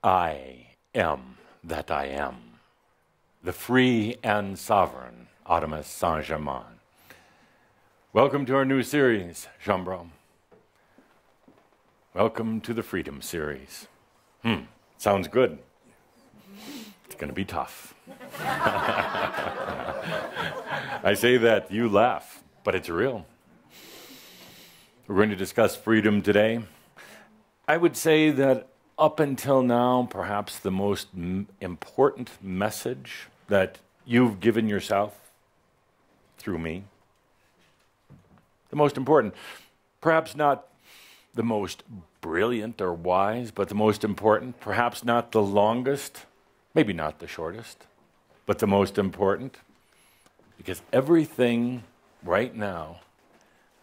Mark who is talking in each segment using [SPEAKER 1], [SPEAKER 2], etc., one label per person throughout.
[SPEAKER 1] I am that I am, the free and sovereign Адамус Сен-Жермен. Welcome to our new series, Jambro. Welcome to the Freedom series. Sounds good. It's going to be tough. I say that, you laugh, but it's real. We're going to discuss freedom today. I would say that up until now, perhaps the most important message that you've given yourself through me, the most important, perhaps not the most brilliant or wise, but the most important, perhaps not the longest, maybe not the shortest, but the most important, because everything right now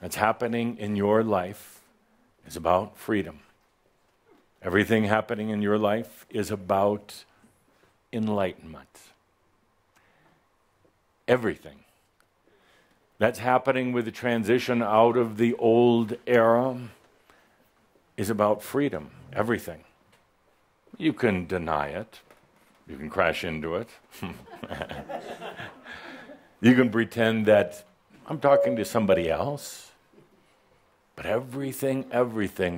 [SPEAKER 1] that's happening in your life is about freedom. Everything happening in your life is about enlightenment. Everything that's happening with the transition out of the old era is about freedom. Everything. You can deny it. You can crash into it. You can pretend that I'm talking to somebody else. But everything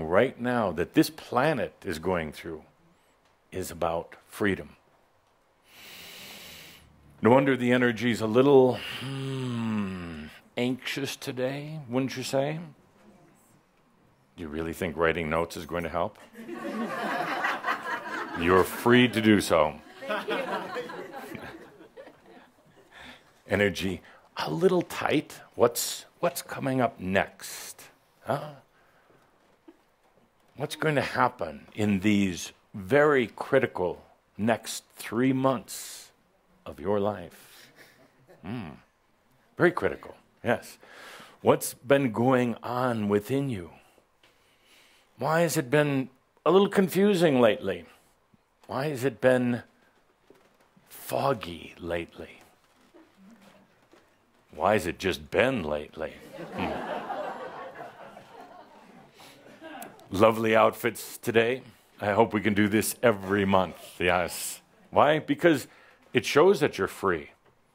[SPEAKER 1] right now that this planet is going through is about freedom. No wonder the energy's a little anxious today, wouldn't you say? Do you really think writing notes is going to help? You're free to do so.
[SPEAKER 2] Thank you.
[SPEAKER 1] Energy a little tight. What's coming up next? What's going to happen in these very critical next 3 months of your life? Very critical, yes. What's been going on within you? Why has it been a little confusing lately? Why has it been foggy lately? Why has it just been lately? Lovely outfits today. I hope we can do this every month, yes. Why? Because it shows that you're free.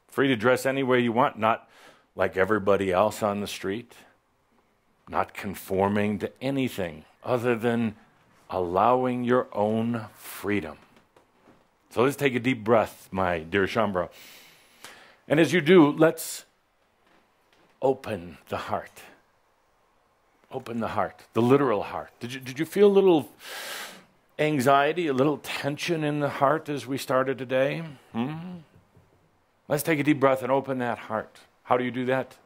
[SPEAKER 1] Free to dress any way you want, not like everybody else on the street, not conforming to anything other than allowing your own freedom. So let's take a deep breath, my dear Shambro. And as you do, let's open the heart. Open the heart, the literal heart. Did you feel a little anxiety, a little tension in the heart as we started today? Let's take a deep breath and open that heart. How do you do that?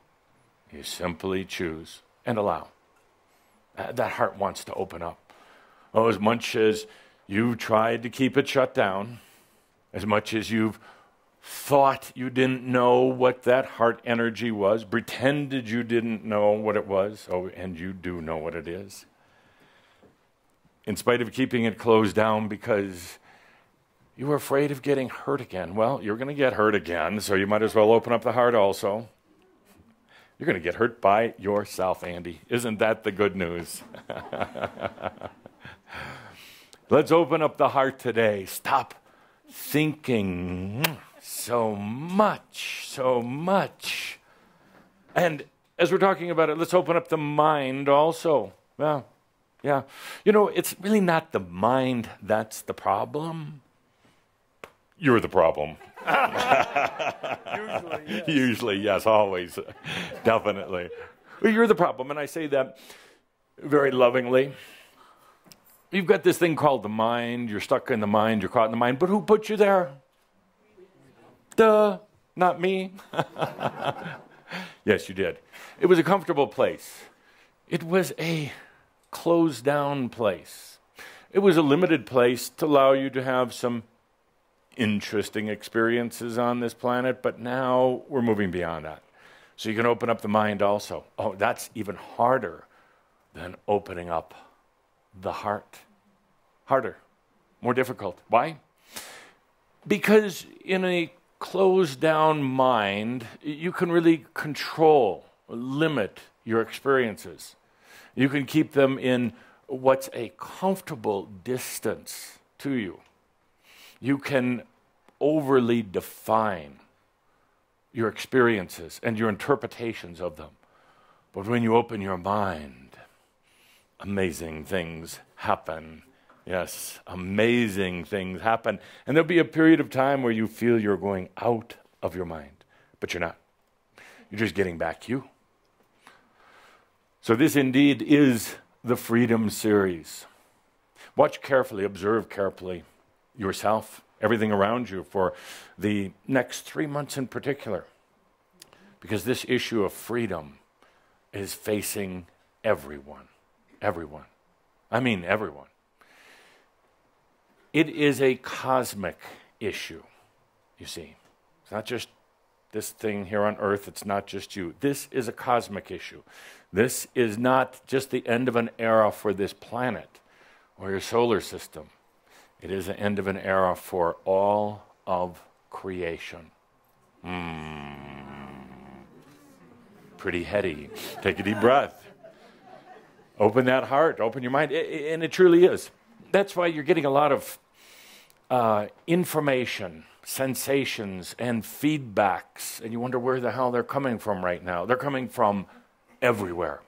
[SPEAKER 1] You simply choose and allow. That heart wants to open up. Oh, as much as you've tried to keep it shut down, as much as you've thought you didn't know what that heart energy was, pretended you didn't know what it was, and you do know what it is. In spite of keeping it closed down because you were afraid of getting hurt again. Well, you're going to get hurt again, so you might as well open up the heart also. You're going to get hurt by yourself, Andy. Isn't that the good news? Let's open up the heart today. Stop thinking so much. And as we're talking about it, let's open up the mind also. Yeah. You know, it's really not the mind that's the problem. You're the problem. Usually, yes, always. Definitely. Well, you're the problem, and I say that very lovingly. You've got this thing called the mind. You're stuck in the mind. You're caught in the mind. But who put you there? Duh, not me. Yes, you did. It was a comfortable place. It was a closed down place. It was a limited place to allow you to have some interesting experiences on this planet, but now we're moving beyond that. So you can open up the mind also. Oh, that's even harder than opening up the heart. Harder, more difficult. Why? Because in a closed down mind, you can really control, limit your experiences. You can keep them in what's a comfortable distance to you. You can overly define your experiences and your interpretations of them. But when you open your mind, amazing things happen. Yes, amazing things happen. And there'll be a period of time where you feel you're going out of your mind, but you're not. You're just getting back you. So this indeed is the Freedom series. Watch carefully, observe carefully yourself, everything around you for the next 3 months in particular. Because this issue of freedom is facing everyone. Everyone. I mean everyone. It is a cosmic issue, you see. It's not just this thing here on earth. It's not just you. This is a cosmic issue. This is not just the end of an era for this planet or your solar system. It is the end of an era for all of creation. Pretty heady. Take a deep breath. Open that heart. Open your mind. And it truly is. That's why you're getting a lot of information, sensations, and feedbacks. And you wonder where the hell they're coming from right now. They're coming from everywhere.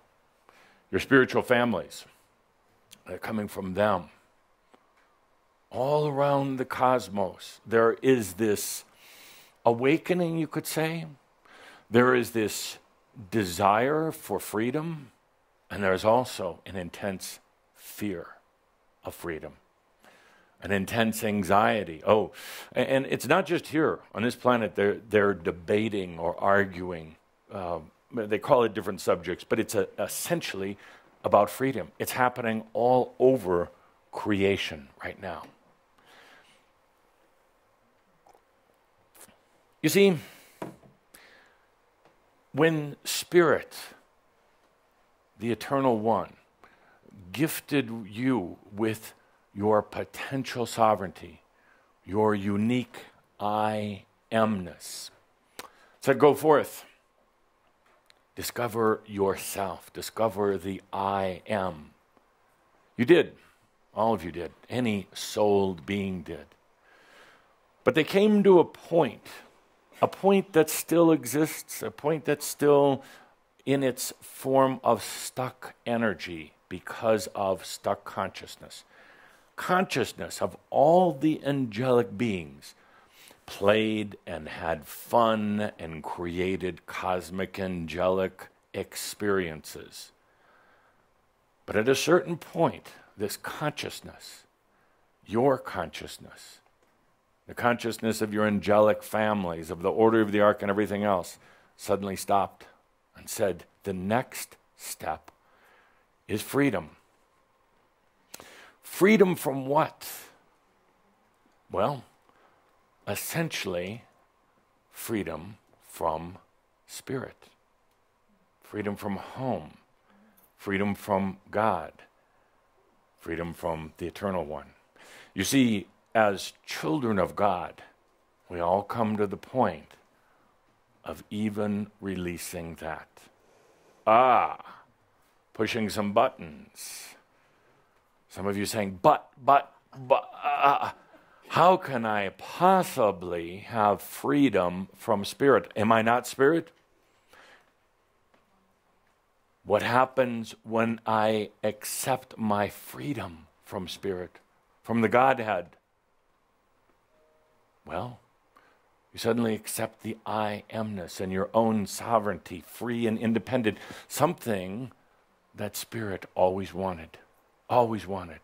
[SPEAKER 1] Your spiritual families, they're coming from them. All around the cosmos, there is this awakening, you could say. There is this desire for freedom, and there's also an intense fear of freedom, an intense anxiety. Oh, and it's not just here on this planet. They're debating or arguing. They call it different subjects, but it's essentially about freedom. It's happening all over creation right now. You see, when Spirit, the Eternal One, gifted you with your potential sovereignty, your unique I amness, said, go forth. Discover yourself. Discover the I am. You did. All of you did. Any souled being did. But they came to a point that still exists, a point that's still in its form of stuck energy because of stuck consciousness. Consciousness of all the angelic beings played and had fun and created cosmic angelic experiences. But at a certain point, this consciousness, your consciousness, the consciousness of your angelic families, of the Order of the Ark and everything else, suddenly stopped and said, the next step is freedom. Freedom from what? Well, essentially, freedom from spirit, freedom from home, freedom from God, freedom from the Eternal One. You see, as children of God, we all come to the point of even releasing that. Pushing some buttons. Some of you saying, but, how can I possibly have freedom from spirit? Am I not spirit? What happens when I accept my freedom from spirit, from the Godhead? Well, you suddenly accept the I amness and your own sovereignty, free and independent, something that spirit always wanted, always wanted.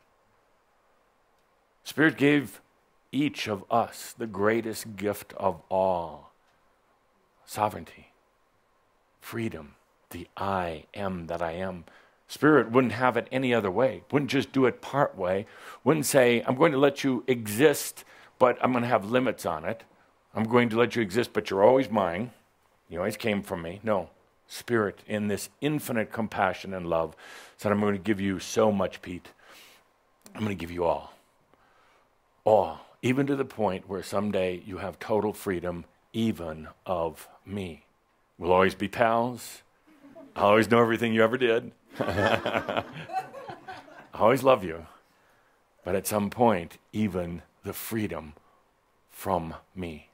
[SPEAKER 1] Spirit gave each of us the greatest gift of all, sovereignty, freedom, the I am that I am. Spirit wouldn't have it any other way, wouldn't just do it part way, wouldn't say, I'm going to let you exist, but I'm going to have limits on it. I'm going to let you exist, but you're always mine. You always came from me. No. Spirit, in this infinite compassion and love, said, I'm going to give you so much, Pete. I'm going to give you all. All. Even to the point where someday you have total freedom, even of me. We'll always be pals. I'll always know everything you ever did. I always love you. But at some point, even the freedom from me.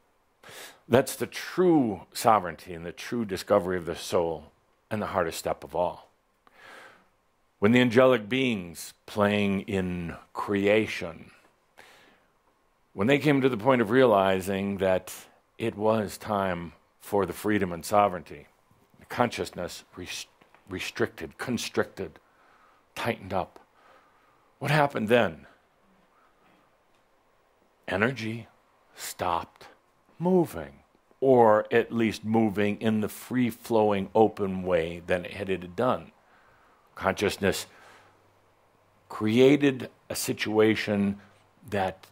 [SPEAKER 1] That's the true sovereignty and the true discovery of the soul, and the hardest step of all. When the angelic beings playing in creation, when they came to the point of realizing that it was time for the freedom and sovereignty, the consciousness restricted, constricted, tightened up. What happened then? Energy stopped moving, or at least moving in the free-flowing, open way that it had done. Consciousness created a situation that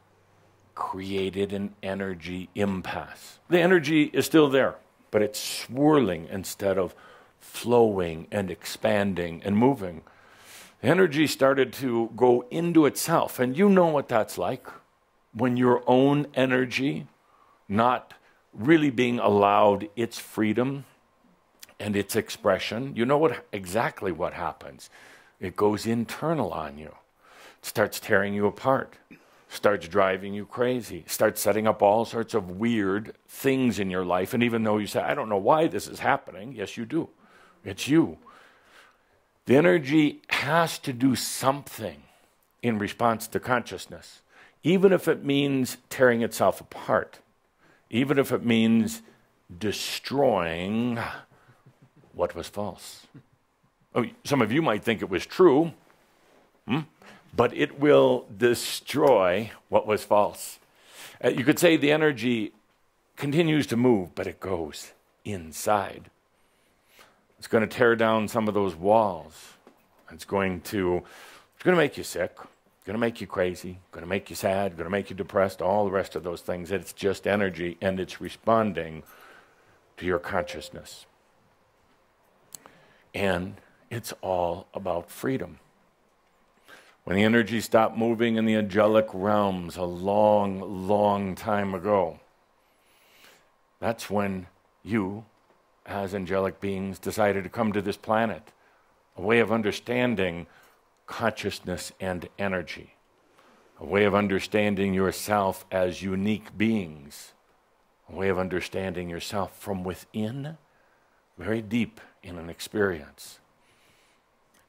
[SPEAKER 1] created an energy impasse. The energy is still there, but it's swirling instead of flowing and expanding and moving. The energy started to go into itself, and you know what that's like. When your own energy not really being allowed its freedom and its expression, you know exactly what happens. It goes internal on you. It starts tearing you apart, starts driving you crazy, starts setting up all sorts of weird things in your life. And even though you say, I don't know why this is happening, yes, you do. It's you. The energy has to do something in response to consciousness, even if it means tearing itself apart, even if it means destroying what was false. Oh, some of you might think it was true, but it will destroy what was false. You could say the energy continues to move, but it goes inside. It's going to tear down some of those walls. It's going to make you sick. It's going to make you crazy. Going to make you sad. Going to make you depressed. All the rest of those things. It's just energy, and it's responding to your consciousness. And it's all about freedom. When the energy stopped moving in the angelic realms a long, long time ago, that's when you, as angelic beings, decided to come to this planet, a way of understanding consciousness and energy, a way of understanding yourself as unique beings, a way of understanding yourself from within, very deep in an experience.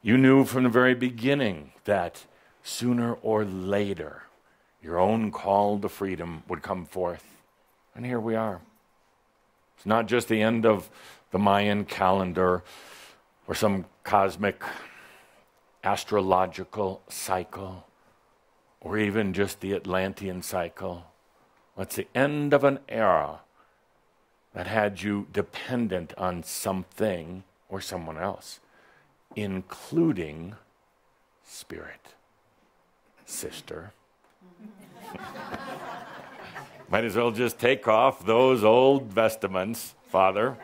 [SPEAKER 1] You knew from the very beginning that sooner or later your own call to freedom would come forth. And here we are. It's not just the end of the Mayan calendar or some cosmic astrological cycle or even just the Atlantean cycle. It's the end of an era that had you dependent on something or someone else, including spirit. Sister. Might as well just take off those old vestments, Father.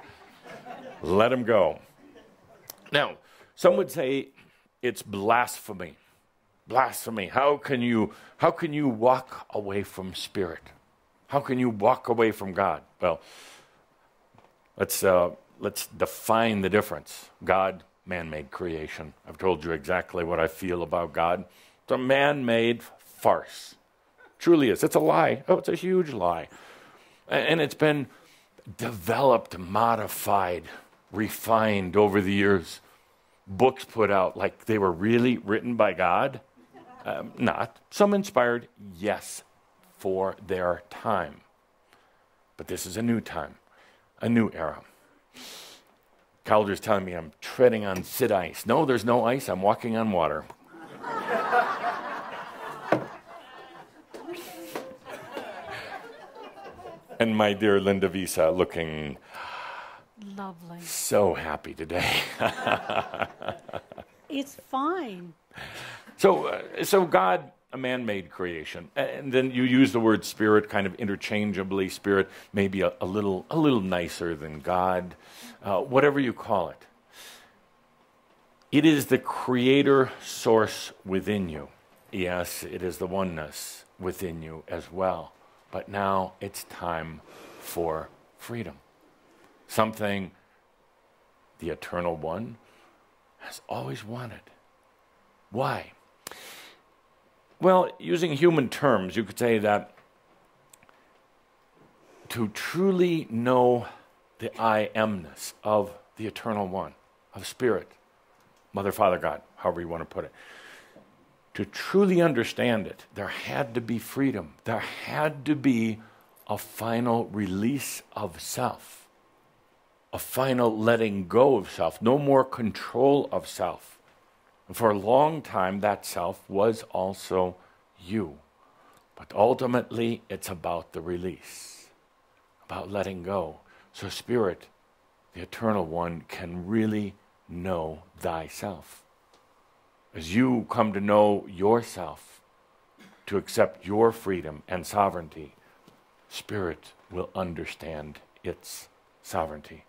[SPEAKER 1] Let them go. Now, some would say it's blasphemy. Blasphemy. How can you walk away from spirit? How can you walk away from God? Well, let's define the difference. God, man-made creation. I've told you exactly what I feel about God. It's a man-made farce. Truly is. It's a lie. Oh, it's a huge lie. And it's been developed, modified, refined over the years. Books put out like they were really written by God. Not. Some inspired, yes, for their time. But this is a new time, a new era. Calder's telling me I'm treading on Sid ice. No, there's no ice. I'm walking on water. And my dear Linda Visa looking
[SPEAKER 2] lovely,
[SPEAKER 1] so happy today.
[SPEAKER 2] It's fine.
[SPEAKER 1] So God, a man-made creation, and then you use the word spirit kind of interchangeably. Spirit maybe a little nicer than God, whatever you call it. It is the creator source within you. Yes, it is the oneness within you as well. But now it's time for freedom. Something the Eternal One has always wanted. Why? Well, using human terms, you could say that to truly know the I amness of the Eternal One, of Spirit, Mother, Father, God, however you want to put it. To truly understand it, there had to be freedom. There had to be a final release of self, a final letting go of self, no more control of self. And for a long time, that self was also you. But ultimately, it's about the release, about letting go. So Spirit, the Eternal One, can really know thyself. As you come to know yourself, to accept your freedom and sovereignty, Spirit will understand its sovereignty.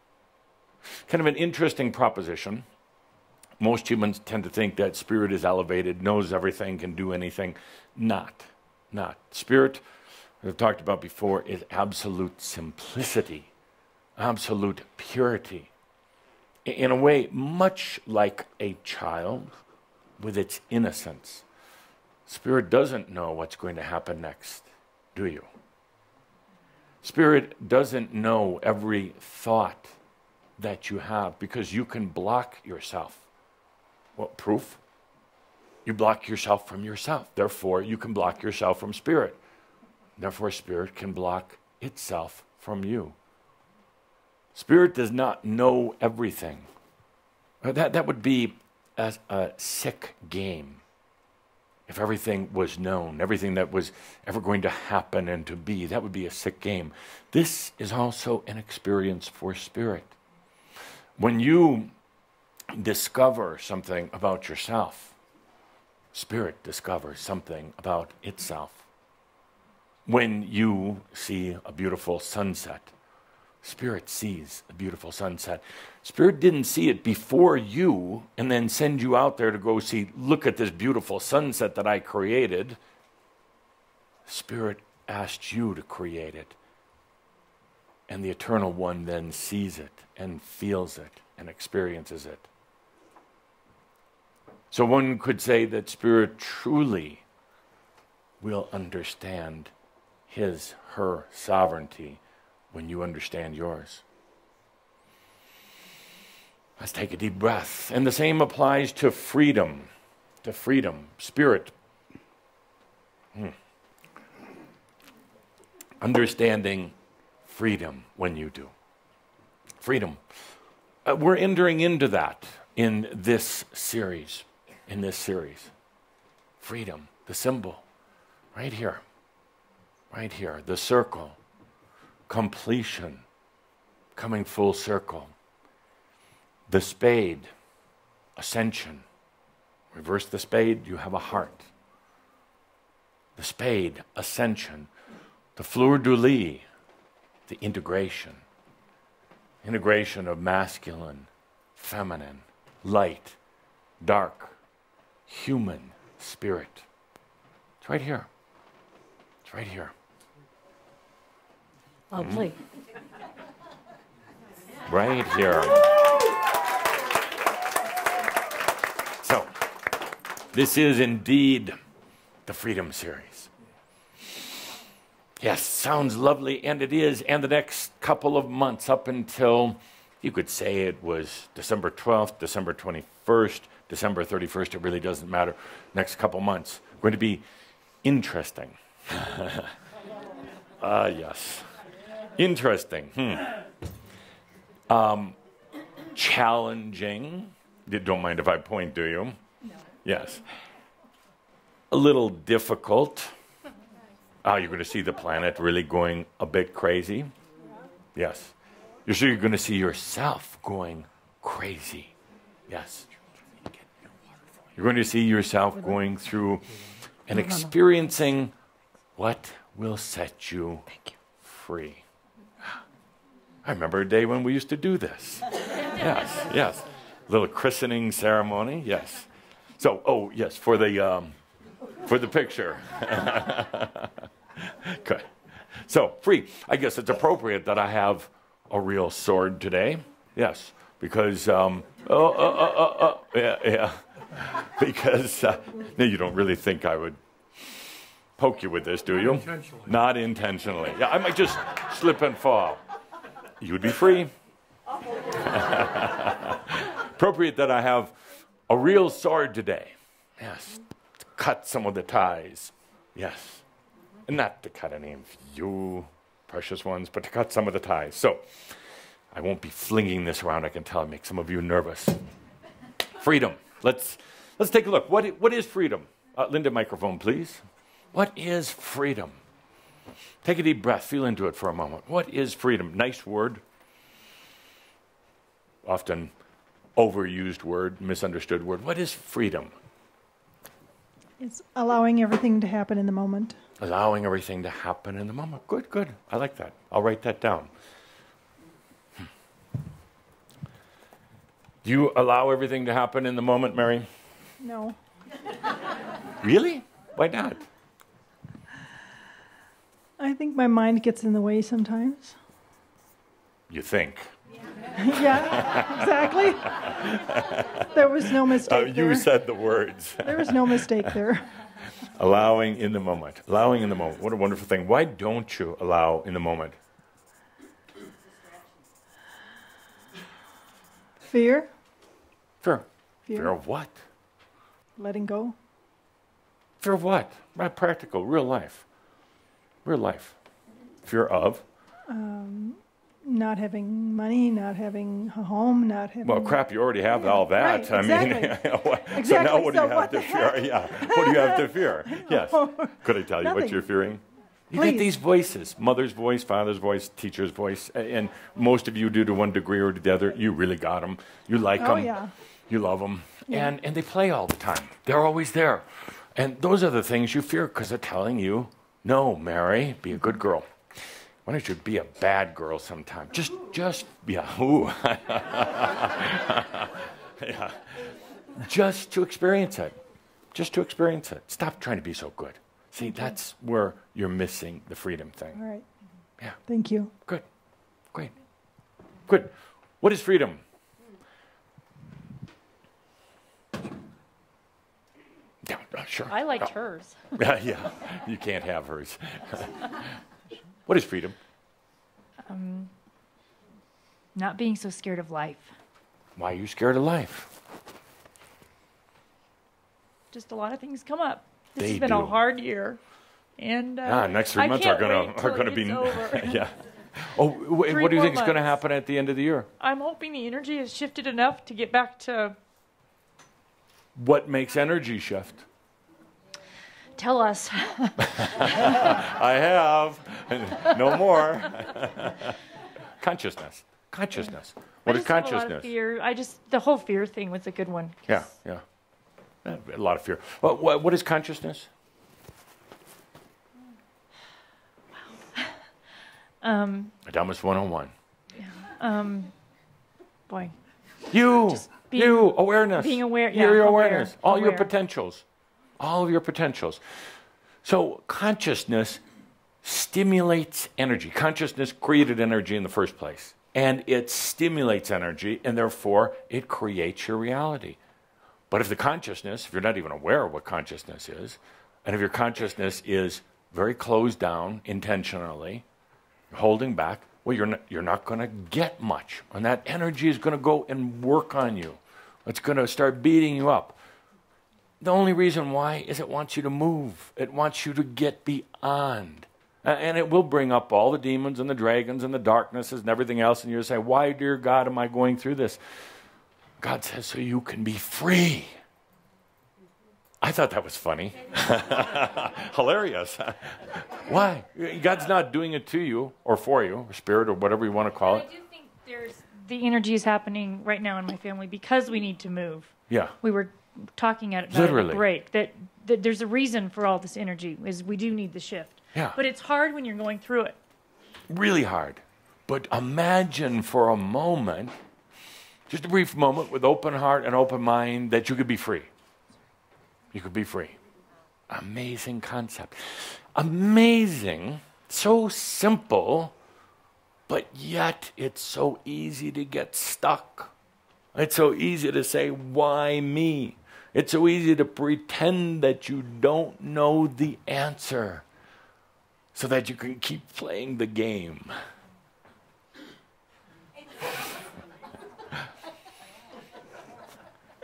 [SPEAKER 1] Kind of an interesting proposition. Most humans tend to think that Spirit is elevated, knows everything, can do anything. Not. Spirit, as I've talked about before, is absolute simplicity, absolute purity. In a way, much like a child with its innocence. Spirit doesn't know what's going to happen next, do you? Spirit doesn't know every thought that you have because you can block yourself. What proof? You block yourself from yourself. Therefore, you can block yourself from Spirit. Therefore, Spirit can block itself from you. Spirit does not know everything. That would be a sick game. If everything was known, everything that was ever going to happen and to be, that would be a sick game. This is also an experience for Spirit. When you discover something about yourself, Spirit discovers something about itself. When you see a beautiful sunset, Spirit sees a beautiful sunset. Spirit didn't see it before you and then send you out there to go see, look at this beautiful sunset that I created. Spirit asked you to create it. And the Eternal One then sees it and feels it and experiences it. So one could say that Spirit truly will understand his, her sovereignty when you understand yours. Let's take a deep breath. And the same applies to freedom. To freedom. Spirit. Understanding freedom when you do. Freedom. We're entering into that in this series. Freedom. The symbol. Right here. Right here. The circle. Completion, coming full circle. The spade, ascension. Reverse the spade, you have a heart. The spade, ascension. The fleur-de-lis, the integration. Integration of masculine, feminine, light, dark, human, spirit. It's right here. It's right here.
[SPEAKER 2] Lovely.
[SPEAKER 1] Right here. So, this is indeed the Freedom Series. Yes, sounds lovely, and it is. And the next couple of months, up until, you could say it was December 12th, December 21st, December 31st, it really doesn't matter. Next couple months, going to be interesting. Yes. Interesting. Challenging. You don't mind if I point, do you? No. Yes. A little difficult. You're going to see the planet really going a bit crazy. Yes. You're sure you're going to see yourself going crazy. Yes. You're going to see yourself going through and experiencing what will set you free. I remember a day when we used to do this. Yes. Little christening ceremony, yes. So, yes, for the picture. Good. So, free. I guess it's appropriate that I have a real sword today. Yes, because, yeah. Because, no, you don't really think I would poke you with this, do you?
[SPEAKER 3] Not intentionally.
[SPEAKER 1] Not intentionally. Yeah, I might just slip and fall. You would be free. Appropriate that I have a real sword today. Yes. To cut some of the ties. Yes. And not to cut any of you, precious ones, but to cut some of the ties. So, I won't be flinging this around. I can tell it makes some of you nervous. Freedom. Let's take a look. What is freedom? Linda, microphone, please. What is freedom? Take a deep breath. Feel into it for a moment. What is freedom? Nice word. Often overused word, misunderstood word. What is freedom?
[SPEAKER 4] It's allowing everything to happen in the moment.
[SPEAKER 1] Allowing everything to happen in the moment. Good, good. I like that. I'll write that down. Do you allow everything to happen in the moment, Mary?
[SPEAKER 4] No.
[SPEAKER 1] Really? Why not?
[SPEAKER 4] I think my mind gets in the way sometimes.
[SPEAKER 1] You think.
[SPEAKER 4] Yeah, exactly. There was no mistake there.
[SPEAKER 1] You said the words.
[SPEAKER 4] There was no mistake there.
[SPEAKER 1] Allowing in the moment. Allowing in the moment. What a wonderful thing. Why don't you allow in the moment?
[SPEAKER 4] Fear.
[SPEAKER 1] Fear.
[SPEAKER 4] Fear.
[SPEAKER 1] Fear of what?
[SPEAKER 4] Letting go.
[SPEAKER 1] Fear of what? Not practical. Real life. Real life. Fear of?
[SPEAKER 4] Not having money, not having a home, not having...
[SPEAKER 1] Well, crap, you already have all that.
[SPEAKER 4] Right, exactly.
[SPEAKER 1] I mean, so now what do you have to fear? Yeah. What do you have to fear? Yes. Could I tell you what
[SPEAKER 4] Nothing.
[SPEAKER 1] you're fearing? You
[SPEAKER 4] Please.
[SPEAKER 1] get these voices, mother's voice, father's voice, teacher's voice, and most of you do to one degree or the other. You really got them. You like them.
[SPEAKER 4] yeah.
[SPEAKER 1] You love them.
[SPEAKER 4] Yeah.
[SPEAKER 1] And they play all the time. They're always there. And those are the things you fear because they're telling you, no, Mary, be a good girl. Why don't you be a bad girl sometime? Just, yeah, ooh. Yeah. Just to experience it. Just to experience it. Stop trying to be so good. See, that's where you're missing the freedom thing.
[SPEAKER 4] All right.
[SPEAKER 1] Yeah.
[SPEAKER 4] Thank you.
[SPEAKER 1] Good. Great. Good. What is freedom? Yeah, sure.
[SPEAKER 2] I liked hers.
[SPEAKER 1] Yeah, you can't have hers. What is freedom?
[SPEAKER 5] Not being so scared of life.
[SPEAKER 1] Why are you scared of life?
[SPEAKER 5] Just a lot of things come up. This
[SPEAKER 1] They
[SPEAKER 5] has been
[SPEAKER 1] do.
[SPEAKER 5] a hard year, and
[SPEAKER 1] Next 3 months are gonna be
[SPEAKER 5] over.
[SPEAKER 1] yeah. Oh, what do you
[SPEAKER 5] 3
[SPEAKER 1] think
[SPEAKER 5] more
[SPEAKER 1] is going to
[SPEAKER 5] months.
[SPEAKER 1] happen at the end of the year?
[SPEAKER 5] I'm hoping the energy has shifted enough to get back to.
[SPEAKER 1] What makes energy shift?
[SPEAKER 5] Tell us.
[SPEAKER 1] I have. No more. Consciousness. Consciousness. What is
[SPEAKER 5] I just have a lot of
[SPEAKER 1] consciousness?
[SPEAKER 5] fear. The whole fear thing was a good one.
[SPEAKER 1] Yeah, yeah. A lot of fear. What is consciousness? Адамус 101.
[SPEAKER 5] Boy.
[SPEAKER 1] You, awareness.
[SPEAKER 5] Being aware,
[SPEAKER 1] Your
[SPEAKER 5] yeah,
[SPEAKER 1] awareness. All your
[SPEAKER 5] aware.
[SPEAKER 1] potentials. All of your potentials. So consciousness stimulates energy. Consciousness created energy in the first place. And it stimulates energy, and therefore it creates your reality. But if the consciousness, if you're not even aware of what consciousness is, and if your consciousness is very closed down intentionally, holding back, well, you're not going to get much. And that energy is going to go and work on you. It's going to start beating you up. The only reason why is it wants you to move. It wants you to get beyond. And it will bring up all the demons and the dragons and the darknesses and everything else. And you'll say, why, dear God, am I going through this? God says, so you can be free. I thought that was funny. Hilarious. Why? God's not doing it to you or for you, or spirit or whatever you want to call it.
[SPEAKER 5] I do think the energy is happening right now in my family because we need to move.
[SPEAKER 1] Yeah.
[SPEAKER 5] We were talking at
[SPEAKER 1] Literally.
[SPEAKER 5] the break that there's a reason for all this energy is we do need the shift.
[SPEAKER 1] Yeah.
[SPEAKER 5] But it's hard when you're going through it.
[SPEAKER 1] Really hard. But imagine for a moment, just a brief moment with open heart and open mind, that you could be free. You could be free. Amazing concept. Amazing. So simple, but yet it's so easy to get stuck. It's so easy to say, why me? It's so easy to pretend that you don't know the answer so that you can keep playing the game.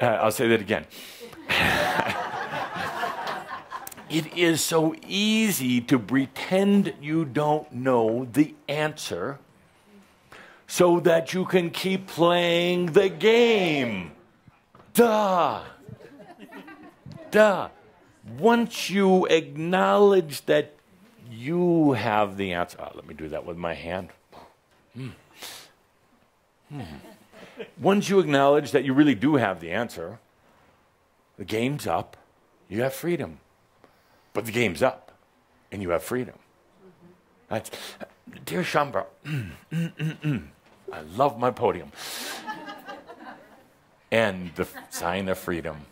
[SPEAKER 1] I'll say that again. It is so easy to pretend you don't know the answer so that you can keep playing the game. Duh. Duh. Once you acknowledge that you have the answer. Oh, let me do that with my hand. Once you acknowledge that you really do have the answer, the game's up. You have freedom. But the game's up, and you have freedom. That's, dear Shambra, I love my podium. And the sign of freedom.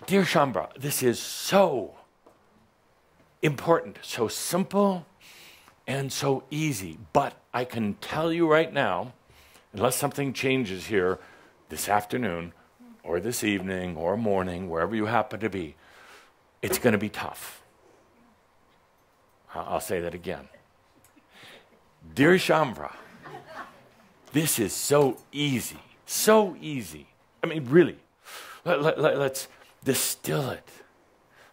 [SPEAKER 1] Dear Shambra, this is so important, so simple, and so easy. But I can tell you right now, unless something changes here this afternoon, or this evening, or morning, wherever you happen to be, it's going to be tough. I'll say that again. Dear Shambra, this is so easy. So easy. I mean, really. Let's distill it.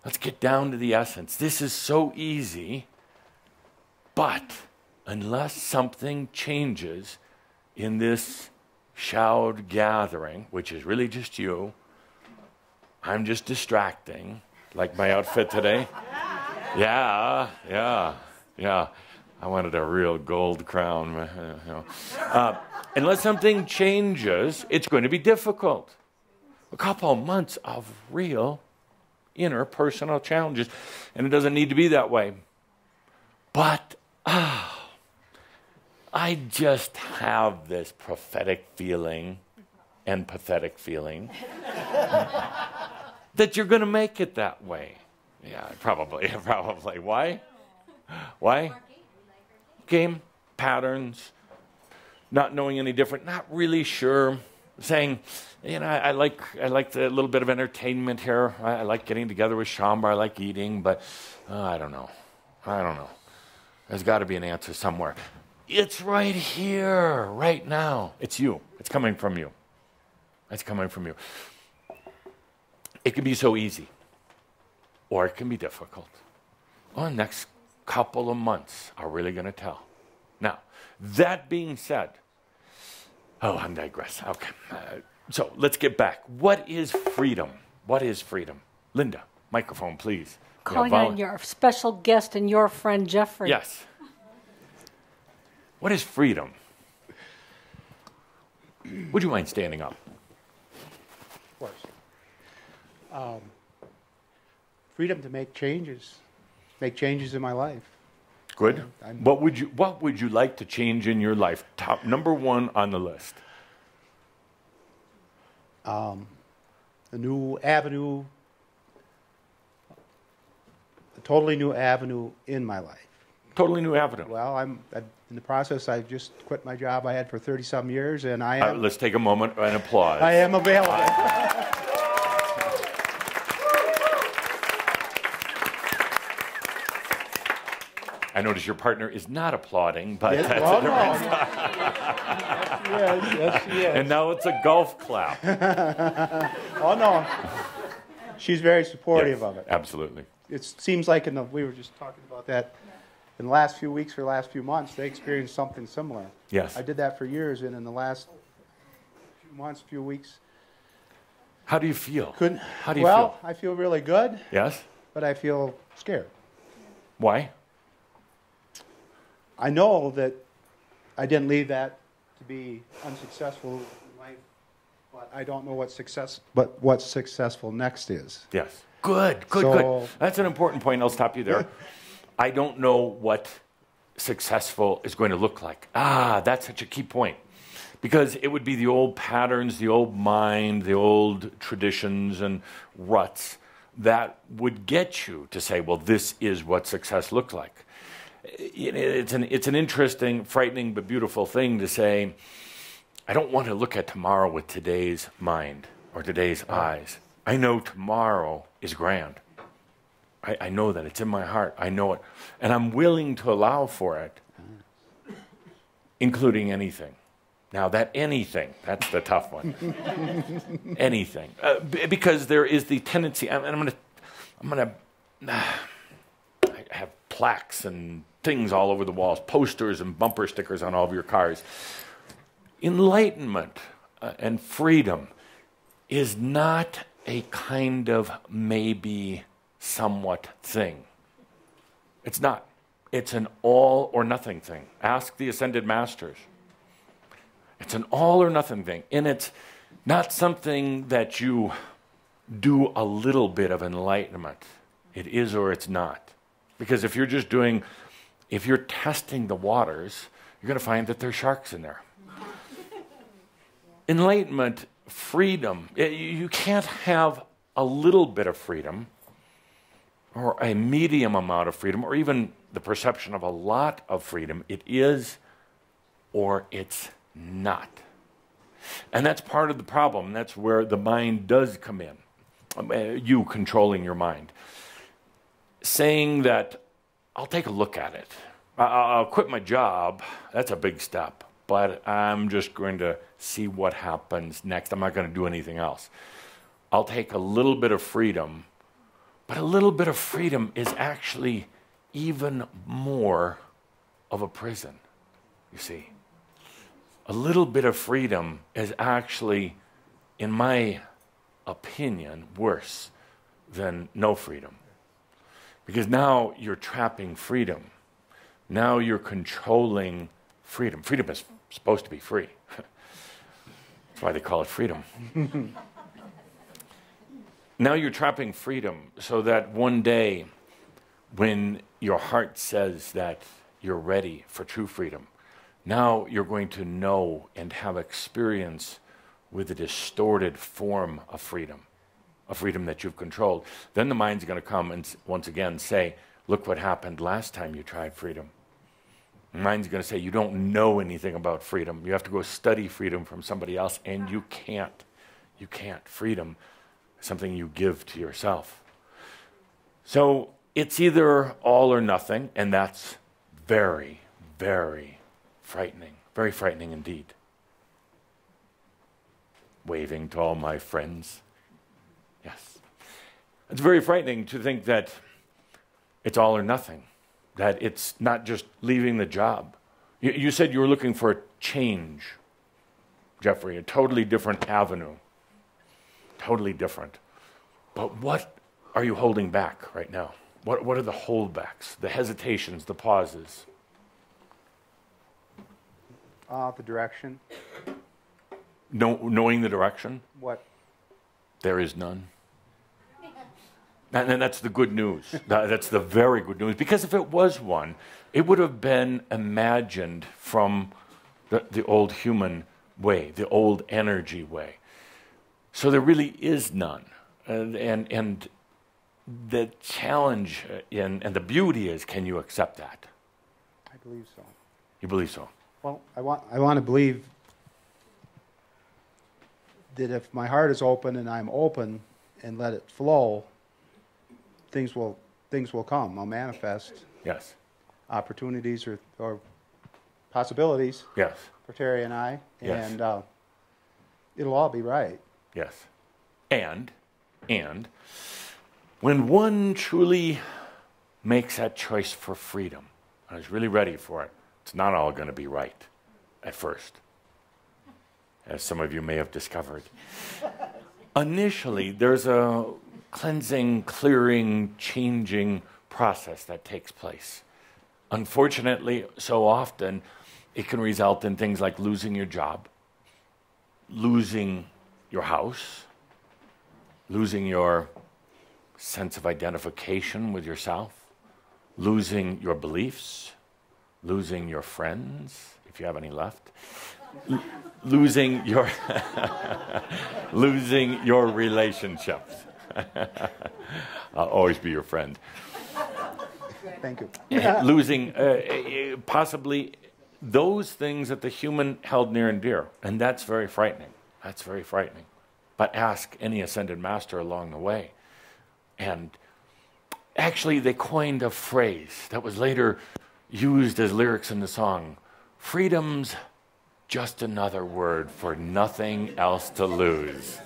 [SPEAKER 1] Let's get down to the essence. This is so easy, but unless something changes in this Shroud gathering, which is really just you, I'm just distracting. Like my outfit today? Yeah. I wanted a real gold crown. Unless something changes, it's going to be difficult. A couple of months of real interpersonal challenges. And it doesn't need to be that way. But I just have this prophetic feeling and pathetic feeling that you're going to make it that way. Yeah, probably. Why? Game, patterns, not knowing any different, not really sure, saying, I like the little bit of entertainment here. I like getting together with Shambra. I like eating, but I don't know. There's got to be an answer somewhere. It's right here, right now. It's you. It's coming from you. It's coming from you. It can be so easy, or it can be difficult. Well, the next couple of months are really going to tell. Now, that being said, I'm digress. Okay. So let's get back. What is freedom? What is freedom? Linda, microphone, please.
[SPEAKER 2] Calling on your special guest and your friend Jeffrey.
[SPEAKER 1] Yes. What is freedom? Would you mind standing up?
[SPEAKER 3] Of course. Freedom to make changes in my life.
[SPEAKER 1] Good. What would you like to change in your life? Top number one on the list.
[SPEAKER 3] A new avenue, a totally new avenue in my life.
[SPEAKER 1] Totally new avenue.
[SPEAKER 3] Well, I'm in the process. I just quit my job I had for 30-some years, and I am.
[SPEAKER 1] Let's take a moment and applause.
[SPEAKER 3] I am available.
[SPEAKER 1] I notice your partner is not applauding, but
[SPEAKER 3] Yes,
[SPEAKER 1] that's
[SPEAKER 3] well,
[SPEAKER 1] a
[SPEAKER 3] yes, she is.
[SPEAKER 1] And now it's a golf clap.
[SPEAKER 3] Oh no, she's very supportive
[SPEAKER 1] Yes,
[SPEAKER 3] of it.
[SPEAKER 1] absolutely.
[SPEAKER 3] It seems like we were just talking about that in the last few weeks or last few months. They experienced something similar.
[SPEAKER 1] Yes.
[SPEAKER 3] I did that for years, and in the last few months, few weeks.
[SPEAKER 1] How do you feel? How do you
[SPEAKER 3] well,
[SPEAKER 1] feel?
[SPEAKER 3] I feel really good.
[SPEAKER 1] Yes.
[SPEAKER 3] But I feel scared.
[SPEAKER 1] Why?
[SPEAKER 3] I know that I didn't leave that to be unsuccessful in life, but I don't know what successful next is.
[SPEAKER 1] Yes. Good. That's an important point. I'll stop you there. I don't know what successful is going to look like. That's such a key point. Because it would be the old patterns, the old mind, the old traditions and ruts that would get you to say, well, this is what success looks like. It's an interesting, frightening, but beautiful thing to say, I don't want to look at tomorrow with today's mind or today's eyes. I know tomorrow is grand. I know that. It's in my heart. I know it. And I'm willing to allow for it, including anything. Now, that anything, that's the tough one. Anything. Because there is the tendency, and I'm gonna I have plaques and things all over the walls, posters and bumper stickers on all of your cars. Enlightenment and freedom is not a kind of maybe somewhat thing. It's not. It's an all or nothing thing. Ask the Ascended Masters. It's an all or nothing thing. And it's not something that you do a little bit of enlightenment. It is or it's not. Because if you're just doing, if you're testing the waters, you're going to find that there's sharks in there. Enlightenment, freedom, you can't have a little bit of freedom or a medium amount of freedom or even the perception of a lot of freedom. It is or it's not. And that's part of the problem. That's where the mind does come in. You controlling your mind. Saying that, I'll take a look at it. I'll quit my job. That's a big step. But I'm just going to see what happens next. I'm not going to do anything else. I'll take a little bit of freedom. But a little bit of freedom is actually even more of a prison, you see. A little bit of freedom is actually, in my opinion, worse than no freedom. Because now you're trapping freedom. Now you're controlling freedom. Freedom is supposed to be free. That's why they call it freedom. Now you're trapping freedom so that one day when your heart says that you're ready for true freedom, now you're going to know and have experience with a distorted form of freedom, a freedom that you've controlled. Then the mind's going to come and once again say, look what happened last time you tried freedom. The mind's going to say, you don't know anything about freedom. You have to go study freedom from somebody else, and you can't. You can't. Freedom is something you give to yourself. So it's either all or nothing, and that's very, very frightening. Very frightening indeed. Waving to all my friends. Yes. It's very frightening to think that it's all or nothing. That it's not just leaving the job. You said you were looking for a change, Jeffrey, a totally different avenue. Totally different. But what are you holding back right now? What are the holdbacks, the hesitations, the pauses?
[SPEAKER 3] The direction.
[SPEAKER 1] Knowing the direction?
[SPEAKER 3] What?
[SPEAKER 1] There is none. And that's the good news. That's the very good news. Because if it was one, it would have been imagined from the old human way, the old energy way. So there really is none. And the challenge and the beauty is, can you accept that?
[SPEAKER 3] I believe so.
[SPEAKER 1] You believe so?
[SPEAKER 3] Well, I want to believe that if my heart is open and I'm open and let it flow, things will come. I'll manifest.
[SPEAKER 1] Yes.
[SPEAKER 3] Opportunities or possibilities.
[SPEAKER 1] Yes.
[SPEAKER 3] For Terry and I,
[SPEAKER 1] Yes.
[SPEAKER 3] and it'll all be right.
[SPEAKER 1] Yes. And when one truly makes that choice for freedom, and is really ready for it, it's not all going to be right at first, as some of you may have discovered. Initially, there's a cleansing, clearing, changing process that takes place. Unfortunately, so often, it can result in things like losing your job, losing your house, losing your sense of identification with yourself, losing your beliefs, losing your friends, if you have any left, losing your losing your relationships. I'll always be your friend.
[SPEAKER 3] Thank you.
[SPEAKER 1] Losing possibly those things that the human held near and dear, and that's very frightening. That's very frightening. but ask any ascended master along the way. And actually, they coined a phrase that was later used as lyrics in the song. Freedom's just another word for nothing else to lose.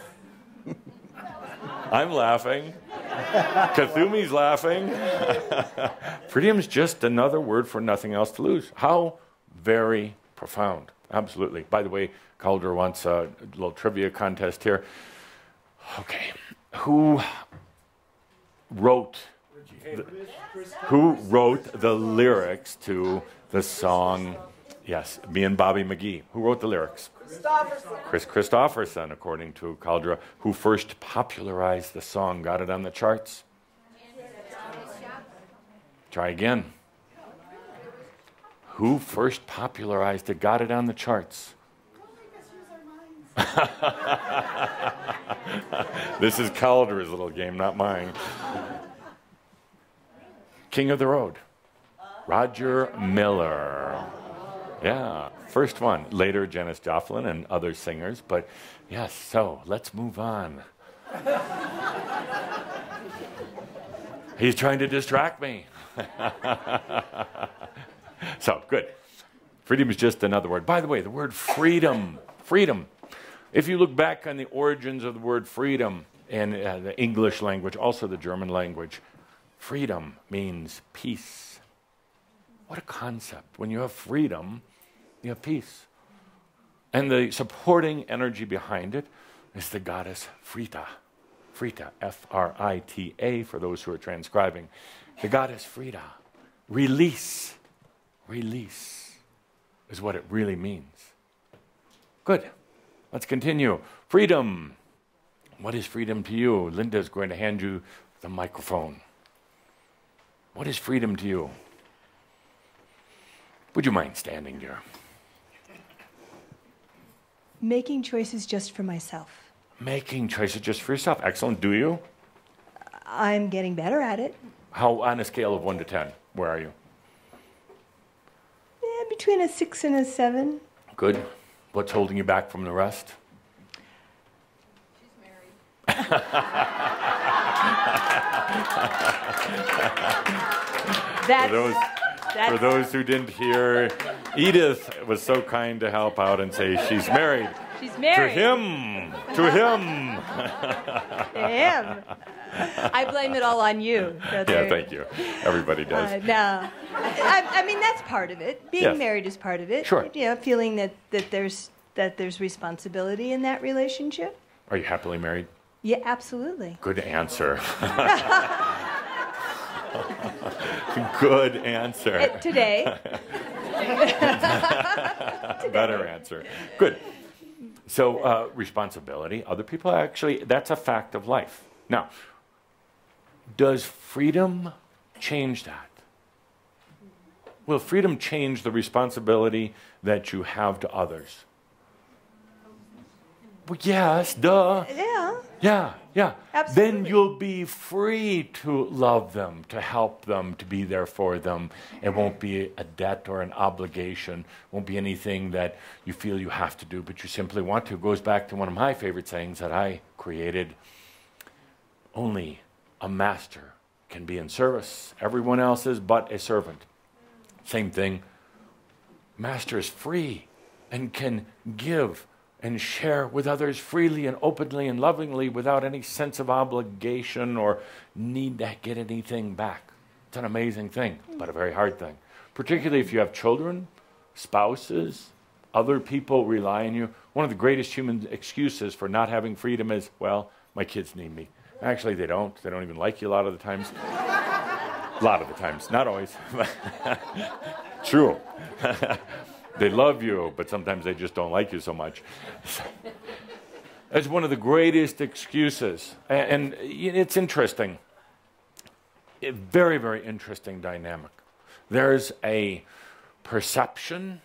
[SPEAKER 1] I'm laughing. Kathumi's laughing. Freedom's just another word for nothing else to lose. How very profound. Absolutely. By the way, Calder wants a little trivia contest here. Okay. Who wrote the lyrics to the song? Yes, me and Bobby McGee. Who wrote the lyrics? Chris Christopherson, according to Caldera. Who first popularized the song, got it on the charts? Try again. Who first popularized it, got it on the charts? This is Caldera's little game, not mine. King of the Road, Roger Miller. Yeah, first one. Later, Janis Joplin and other singers. But yes, so let's move on. He's trying to distract me. So, good. Freedom is just another word. By the way, the word freedom. Freedom. If you look back on the origins of the word freedom in the English language, also the German language, freedom means peace. What a concept. When you have freedom, you have peace. And the supporting energy behind it is the goddess Frita. Frita, F-R-I-T-A, for those who are transcribing. The goddess Frita. Release. Release is what it really means. Good. Let's continue. Freedom. What is freedom to you? Linda's going to hand you the microphone. What is freedom to you? Would you mind standing, dear?
[SPEAKER 6] Making choices just for myself.
[SPEAKER 1] Making choices just for yourself. Excellent. Do you?
[SPEAKER 6] I'm getting better at it.
[SPEAKER 1] How, on a scale of 1 to 10, where are you?
[SPEAKER 6] Between a 6 and a 7.
[SPEAKER 1] Good. What's holding you back from the rest?
[SPEAKER 6] She's married.
[SPEAKER 1] For those who didn't hear, Edith was so kind to help out and say she's married.
[SPEAKER 6] She's married.
[SPEAKER 1] To him. To him.
[SPEAKER 6] To him. I blame it all on you. So
[SPEAKER 1] yeah, thank you. Everybody does.
[SPEAKER 6] No. I mean, that's part of it. Being married is part of it.
[SPEAKER 1] Sure.
[SPEAKER 6] You know, feeling that there's responsibility in that relationship.
[SPEAKER 1] Are you happily married?
[SPEAKER 6] Yeah, absolutely.
[SPEAKER 1] Good answer. Good answer.
[SPEAKER 6] Today.
[SPEAKER 1] Better answer. Good. So responsibility, other people, actually, that's a fact of life. Now, does freedom change that? Will freedom change the responsibility that you have to others? Well, yes, duh. Yeah.
[SPEAKER 6] Absolutely.
[SPEAKER 1] Then you'll be free to love them, to help them, to be there for them. It won't be a debt or an obligation. Won't be anything that you feel you have to do, but you simply want to. It goes back to one of my favorite sayings that I created. Only a master can be in service. Everyone else is but a servant. Same thing. Master is free and can give and share with others freely and openly and lovingly without any sense of obligation or need to get anything back. It's an amazing thing, but a very hard thing. Particularly if you have children, spouses, other people rely on you. One of the greatest human excuses for not having freedom is, well, my kids need me. Actually, they don't. They don't even like you a lot of the times. A lot of the times, not always. True. They love you, but sometimes they just don't like you so much. It's one of the greatest excuses. And it's interesting. A very, very interesting dynamic. There's a perception.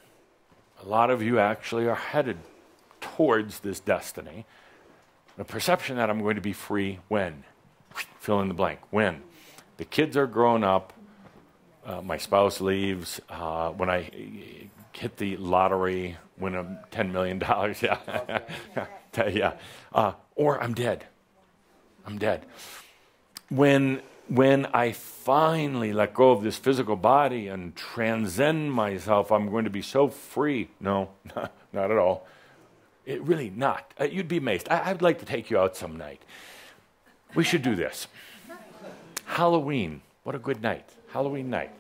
[SPEAKER 1] A lot of you actually are headed towards this destiny. The perception that I'm going to be free when? Fill in the blank. When? The kids are grown up. My spouse leaves. When I hit the lottery, win $10 million. Yeah. or I'm dead. I'm dead. When I finally let go of this physical body and transcend myself, I'm going to be so free. No, not at all. It really not. You'd be amazed. I'd like to take you out some night. We should do this. Halloween. What a good night. Halloween night.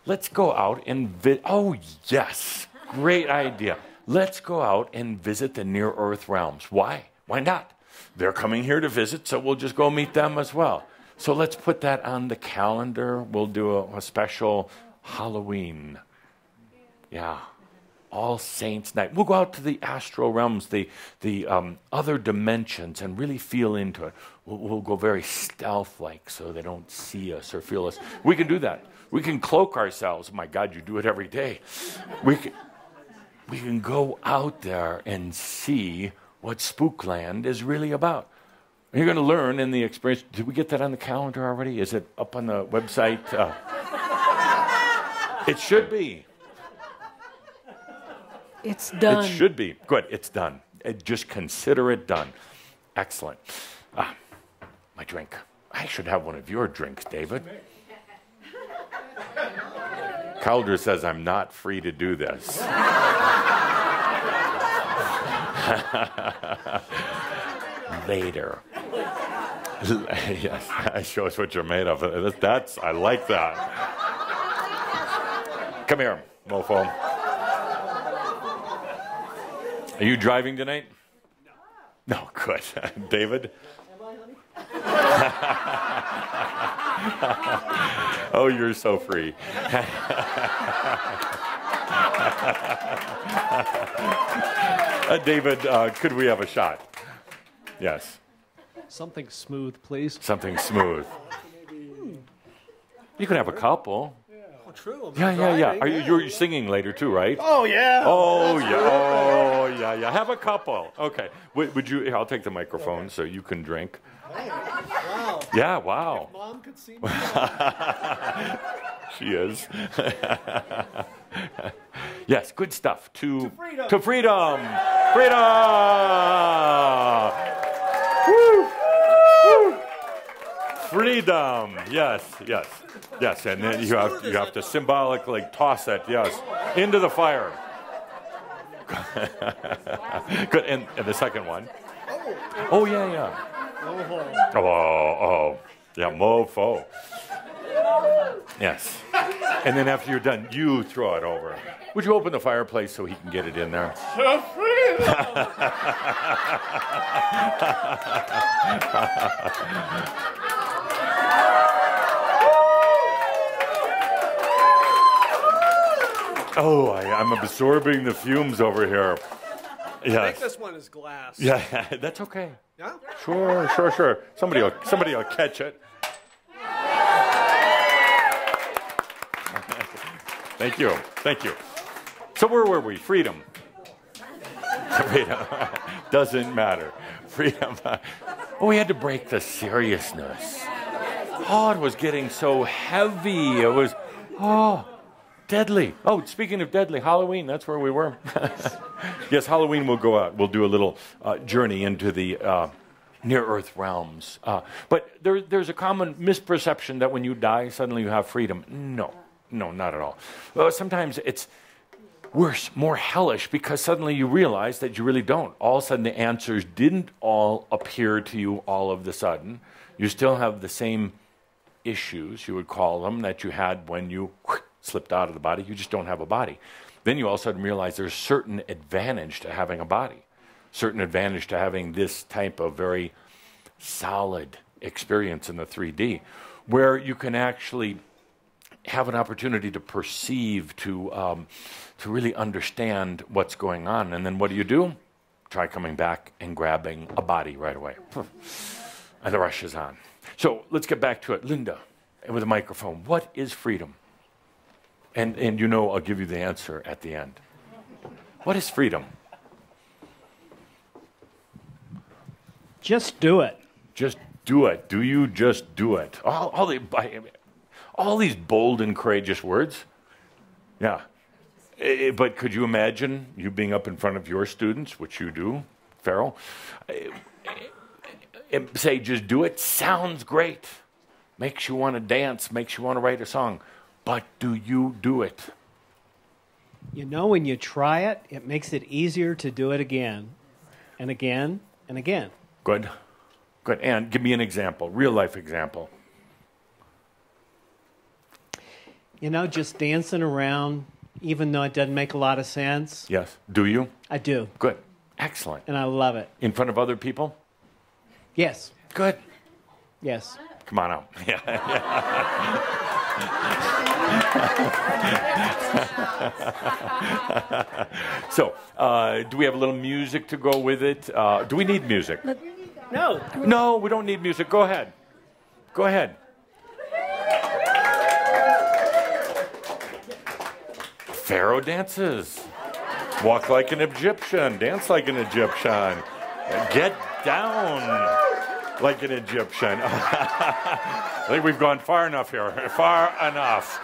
[SPEAKER 1] Let's go out and oh, yes. Great idea. Let's go out and visit the near-earth realms. Why? Why not? They're coming here to visit, so we'll just go meet them as well. So let's put that on the calendar. We'll do a special Halloween. Yeah. All Saints Night. We'll go out to the astral realms, the other dimensions, and really feel into it. We'll go very stealth-like so they don't see us or feel us. We can do that. We can cloak ourselves. My God, you do it every day. We can go out there and see what Spookland is really about. And you're going to learn in the experience. Did we get that on the calendar already? Is it up on the website? It should be.
[SPEAKER 2] It's done.
[SPEAKER 1] It should be. Good, it's done. Just consider it done. Excellent. My drink. I should have one of your drinks, David. Calder says I'm not free to do this. Later. Yes, show us what you're made of. I like that. Come here, mofo. Are you driving tonight? No, good. David? Oh, you're so free. David, could we have a shot? Yes.
[SPEAKER 7] Something smooth, please.
[SPEAKER 1] Something smooth. You can have a couple.
[SPEAKER 7] Oh, true.
[SPEAKER 1] Yeah. You're singing later too, right?
[SPEAKER 7] Oh, yeah.
[SPEAKER 1] Oh, yeah. Oh, yeah. Have a couple. Okay. Would you? Here, I'll take the microphone so you can drink.
[SPEAKER 7] Hey, wow.
[SPEAKER 1] Yeah. Wow.
[SPEAKER 7] If Mom could see me.
[SPEAKER 1] She is. Yes. Good stuff. To
[SPEAKER 7] freedom.
[SPEAKER 1] To freedom. Freedom. Woo. Woo. Freedom. Yes. And then you have to symbolically toss it. Yes. Into the fire. Good. And the second one. Oh yeah. Oh. Yeah. Mofo. Yes. And then after you're done, you throw it over. Would you open the fireplace so he can get it in there? Oh, I'm absorbing the fumes over here. Yes.
[SPEAKER 7] I think this one is glass.
[SPEAKER 1] Yeah, that's okay.
[SPEAKER 7] Yeah?
[SPEAKER 1] Sure. Somebody will catch it. Thank you. So where were we? Freedom. Doesn't matter. Freedom. Oh, we had to break the seriousness. Oh, it was getting so heavy. It was, deadly. Oh, speaking of deadly, Halloween, that's where we were. Yes, Halloween we'll go out. We'll do a little journey into the near-earth realms. But there's a common misperception that when you die, suddenly you have freedom. No, not at all. Sometimes it's worse, more hellish, because suddenly you realize that you really don't. All of a sudden the answers didn't all appear to you all of the sudden. You still have the same issues, you would call them, that you had when you slipped out of the body. You just don't have a body. Then you all of a sudden realize there's certain advantage to having a body, certain advantage to having this type of very solid experience in the 3D, where you can actually have an opportunity to perceive, to really understand what's going on. And then what do? Try coming back and grabbing a body right away. And the rush is on. So let's get back to it. Linda, with a microphone, what is freedom? And I'll give you the answer at the end. What is freedom?
[SPEAKER 8] Just do it.
[SPEAKER 1] Just do it. Do you just do it? All these bold and courageous words. Yeah. But could you imagine you being up in front of your students, which you do, Farrell, say just do it sounds great. Makes you want to dance, makes you want to write a song. But do you do it?
[SPEAKER 7] You know, when you try it, it makes it easier to do it again and again and again.
[SPEAKER 1] Good. Good. And give me an example, real life example.
[SPEAKER 7] You know, just dancing around, even though it doesn't make a lot of sense.
[SPEAKER 1] Yes. Do you?
[SPEAKER 7] I do.
[SPEAKER 1] Good. Excellent.
[SPEAKER 7] And I love it.
[SPEAKER 1] In front of other people?
[SPEAKER 7] Yes.
[SPEAKER 1] Good.
[SPEAKER 7] Yes.
[SPEAKER 1] Come on out. Yeah. So, do we have a little music to go with it? Do we need music?
[SPEAKER 7] No.
[SPEAKER 1] No, we don't need music. Go ahead. Go ahead. Pharaoh dances. Walk like an Egyptian. Dance like an Egyptian. Get down like an Egyptian. I think we've gone far enough here. Far enough.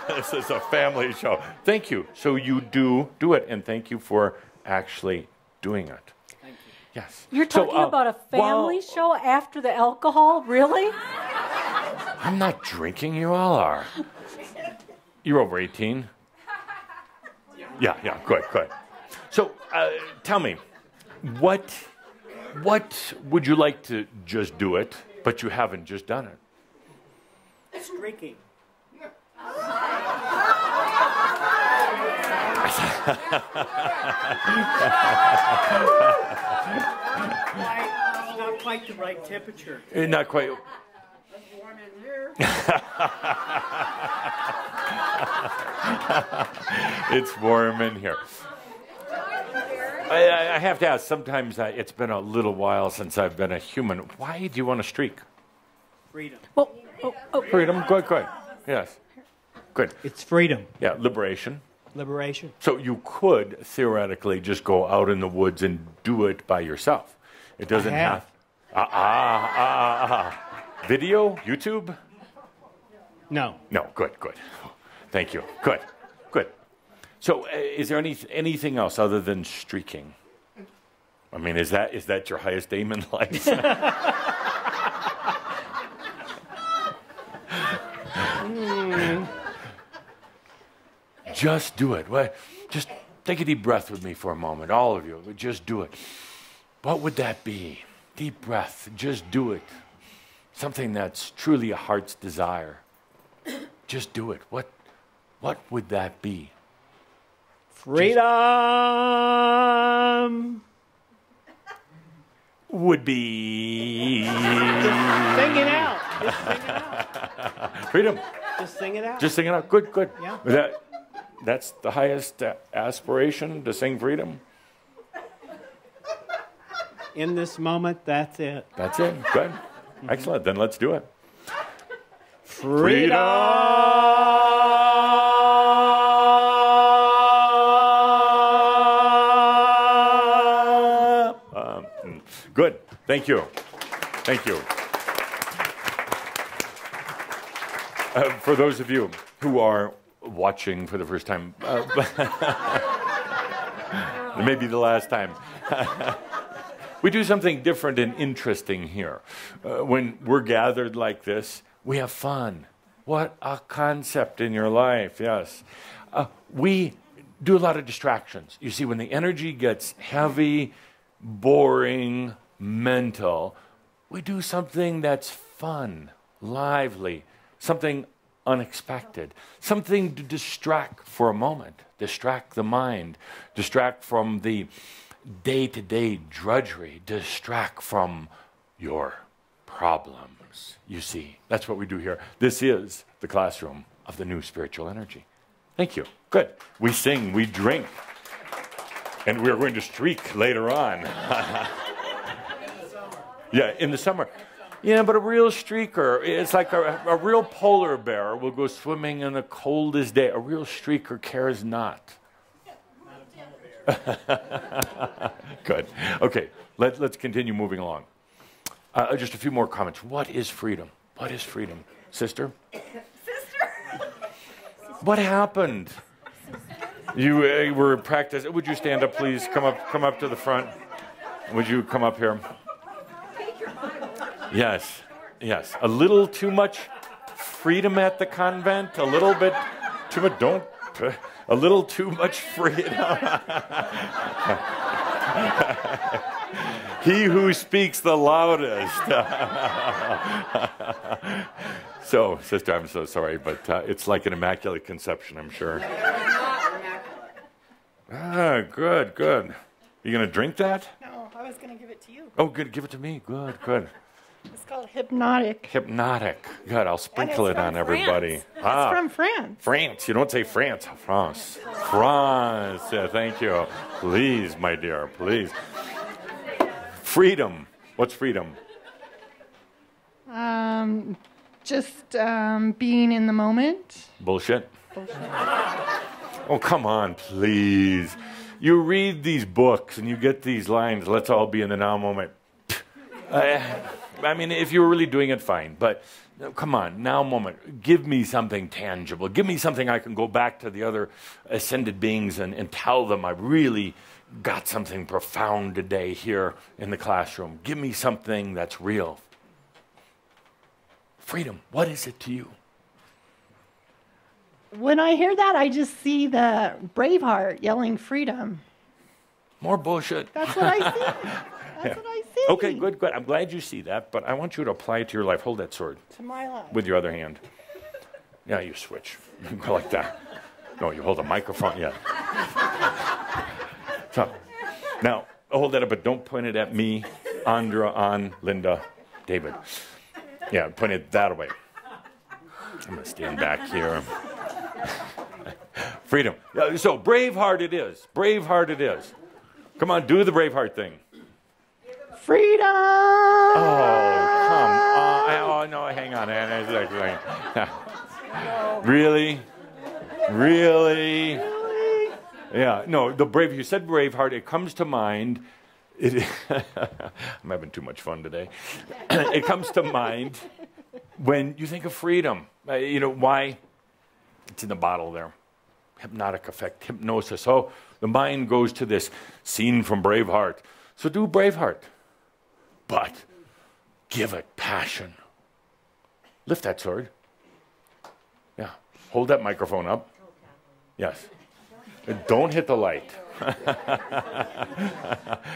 [SPEAKER 1] This is a family show. Thank you. So you do it, and thank you for actually doing it.
[SPEAKER 7] Thank you.
[SPEAKER 1] Yes.
[SPEAKER 2] You're talking about a family show after the alcohol? Really?
[SPEAKER 1] I'm not drinking. You all are. You're over 18. Yeah, good. So, tell me, what would you like to just do it, but you haven't just done it?
[SPEAKER 7] Streaking. Not quite the right temperature.
[SPEAKER 1] Not quite. It's warm in here. I have to ask, sometimes it's been a little while since I've been a human. Why do you want to streak?
[SPEAKER 7] Freedom.
[SPEAKER 1] Freedom, good. Yes, good.
[SPEAKER 7] It's freedom.
[SPEAKER 1] Yeah, liberation.
[SPEAKER 7] Liberation.
[SPEAKER 1] So you could theoretically just go out in the woods and do it by yourself. It doesn't have. Video, YouTube?
[SPEAKER 7] No.
[SPEAKER 1] No, good. Thank you. Good. So, is there anything else other than streaking? I mean, is that your highest aim in life? Just do it. Just take a deep breath with me for a moment, all of you. Just do it. What would that be? Deep breath. Just do it. Something that's truly a heart's desire. Just do it. What would that be?
[SPEAKER 7] Freedom.
[SPEAKER 1] Would be.
[SPEAKER 7] Sing it out.
[SPEAKER 1] Freedom.
[SPEAKER 7] Just sing it out.
[SPEAKER 1] Just sing it out. Good.
[SPEAKER 7] Yeah.
[SPEAKER 1] That's the highest aspiration, to sing freedom.
[SPEAKER 7] In this moment, that's it.
[SPEAKER 1] That's it. Good. Excellent. Then let's do it. Good. Thank you. For those of you who are watching for the first time, maybe the last time, we do something different and interesting here. When we're gathered like this, we have fun. What a concept in your life, yes. We do a lot of distractions. You see, when the energy gets heavy, boring, mental, we do something that's fun, lively, something unexpected, something to distract for a moment, distract the mind, distract from the day-to-day drudgery, distract from your problems. You see, that's what we do here. This is the classroom of the new spiritual energy. Thank you. Good. We sing, we drink, and we're going to streak later on. Yeah, in the summer. Yeah, but a real streaker, it's like a real polar bear will go swimming in the coldest day. A real streaker cares not. Good. Okay, let's continue moving along. Just a few more comments. What is freedom? What is freedom? Sister? What happened? You were practicing. Would you stand up, please? Come up to the front. Would you come up here? Yes, yes. A little too much freedom at the convent. A little bit too much. A little too much freedom. He who speaks the loudest. So, sister, I'm so sorry, but it's like an immaculate conception, I'm sure. Good, good. You going to drink that?
[SPEAKER 4] No, I was going to give it to you.
[SPEAKER 1] Oh, good. Give it to me. Good, good.
[SPEAKER 4] It's called Hypnotic.
[SPEAKER 1] Hypnotic. Good. I'll sprinkle it on everybody.
[SPEAKER 4] It's from France.
[SPEAKER 1] France. You don't say France. France. France. Yeah, thank you. Please, my dear. Please. Freedom. What's freedom?
[SPEAKER 4] Just being in the moment.
[SPEAKER 1] Bullshit. Oh, come on, please. You read these books and you get these lines, let's all be in the now moment. I mean, if you were really doing it, fine. But come on, now moment. Give me something tangible. Give me something I can go back to the other ascended beings and tell them I really got something profound today here in the classroom. Give me something that's real. Freedom, what is it to you?
[SPEAKER 4] When I hear that, I just see the Braveheart yelling freedom.
[SPEAKER 1] More bullshit.
[SPEAKER 4] That's what I see. That's what I see.
[SPEAKER 1] Okay, good, good. I'm glad you see that, but I want you to apply it to your life. Hold that sword.
[SPEAKER 4] To my life.
[SPEAKER 1] With your other hand. Yeah, you switch. Go like that. No, you hold the microphone. Yeah. So, now, hold that up, but don't point it at me, Andra, on Linda, David. Yeah, point it that way. I'm going to stand back here. Freedom. So, Braveheart it is. Braveheart it is. Come on, do the Braveheart thing.
[SPEAKER 4] Freedom!
[SPEAKER 1] Oh, come on. Oh, no, hang on. Really? Really? Yeah, no, the brave, you said Braveheart, it comes to mind. I'm having too much fun today. It comes to mind when you think of freedom. You know, why? It's in the bottle there. Hypnotic effect, hypnosis. Oh, the mind goes to this scene from Braveheart. So do Braveheart. But give it passion. Lift that sword. Yeah. Hold that microphone up. Yes. And don't hit the light.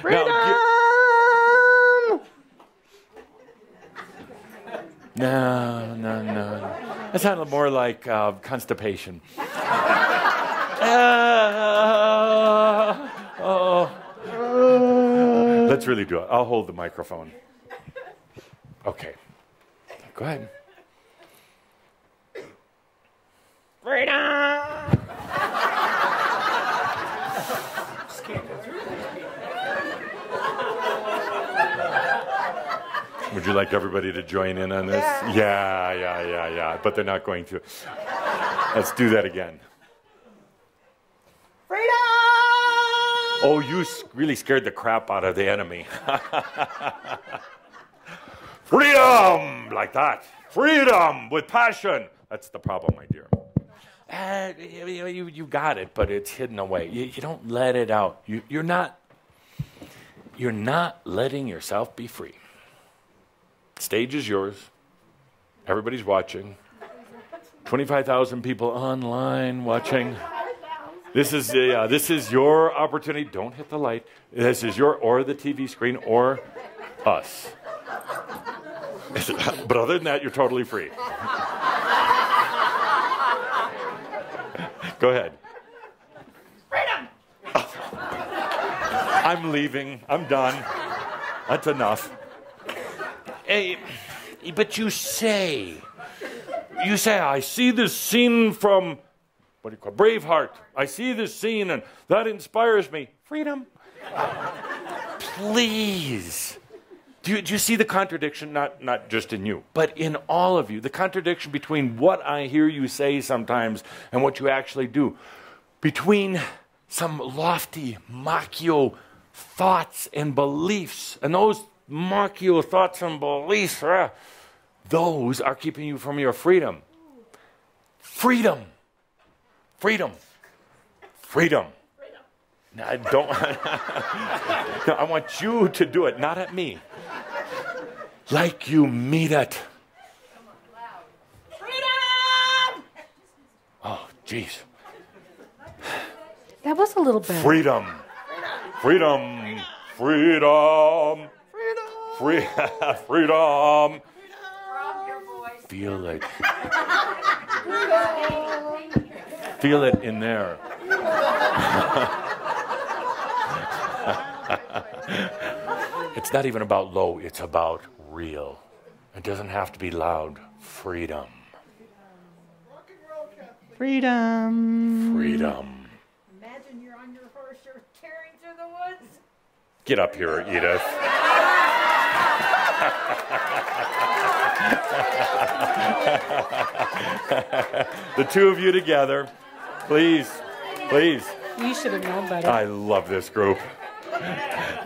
[SPEAKER 4] Freedom!
[SPEAKER 1] No. That sounded more like constipation. Let's really do it. I'll hold the microphone. Okay. Go ahead.
[SPEAKER 4] Freedom!
[SPEAKER 1] Would you like everybody to join in on this? Yeah. But they're not going to. Let's do that again.
[SPEAKER 4] Freedom!
[SPEAKER 1] Oh, you really scared the crap out of the enemy. Freedom! Like that. Freedom with passion. That's the problem, my dear. You got it, but it's hidden away. You don't let it out. You're not letting yourself be free. Stage is yours. Everybody's watching. 25,000 people online watching. This is your opportunity. Don't hit the light. This is or the TV screen or us. But other than that, you're totally free. Go ahead.
[SPEAKER 4] Freedom!
[SPEAKER 1] I'm leaving. I'm done. That's enough. Hey, but you say, I see this scene from, what do you call it, Braveheart. I see this scene and that inspires me. Freedom. Please. Do you see the contradiction, not just in you, but in all of you? The contradiction between what I hear you say sometimes and what you actually do. Between some lofty, machio thoughts and beliefs, and those machio thoughts and beliefs, those are keeping you from your freedom. Freedom. Freedom. Freedom. No, I don't. No, I want you to do it, not at me. like you mean it.
[SPEAKER 2] Freedom!
[SPEAKER 1] Oh, jeez.
[SPEAKER 2] That was a little better.
[SPEAKER 1] Freedom. Freedom. Freedom. Freedom. Feel it. Feel it in there. It's not even about low, it's about real. It doesn't have to be loud. Freedom.
[SPEAKER 7] Freedom.
[SPEAKER 1] Freedom.
[SPEAKER 8] Imagine you're on your horse, you're tearing through the woods.
[SPEAKER 1] Get up here, Edith. The two of you together, please, please.
[SPEAKER 2] You should have known better.
[SPEAKER 1] I love this group.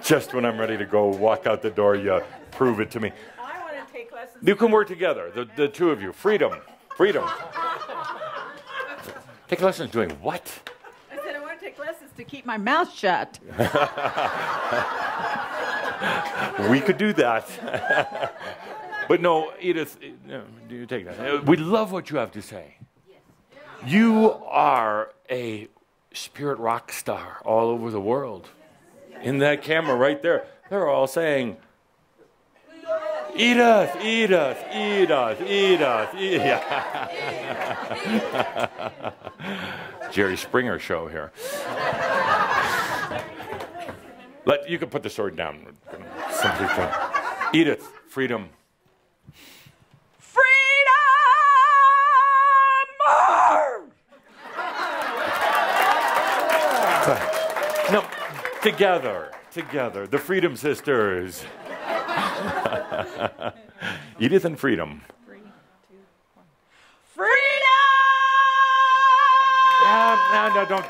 [SPEAKER 1] Just when I'm ready to go walk out the door, you prove it to me.
[SPEAKER 8] I want to take lessons.
[SPEAKER 1] You can work together, the two of you. Freedom. Freedom. Take lessons doing what?
[SPEAKER 8] I said I want to take lessons to keep my mouth shut.
[SPEAKER 1] We could do that. But no, Edith, no, do you take that? We love what you have to say. You are a spirit rock star all over the world. In that camera right there, they're all saying, Edith, Edith, Edith, Edith, Edith. Jerry Springer show here. You can put the sword down. Simply put. Edith, freedom. No, together, the Freedom Sisters. Edith and Freedom.
[SPEAKER 8] 3, 2, 1. Freedom!
[SPEAKER 1] Yeah, no, don't.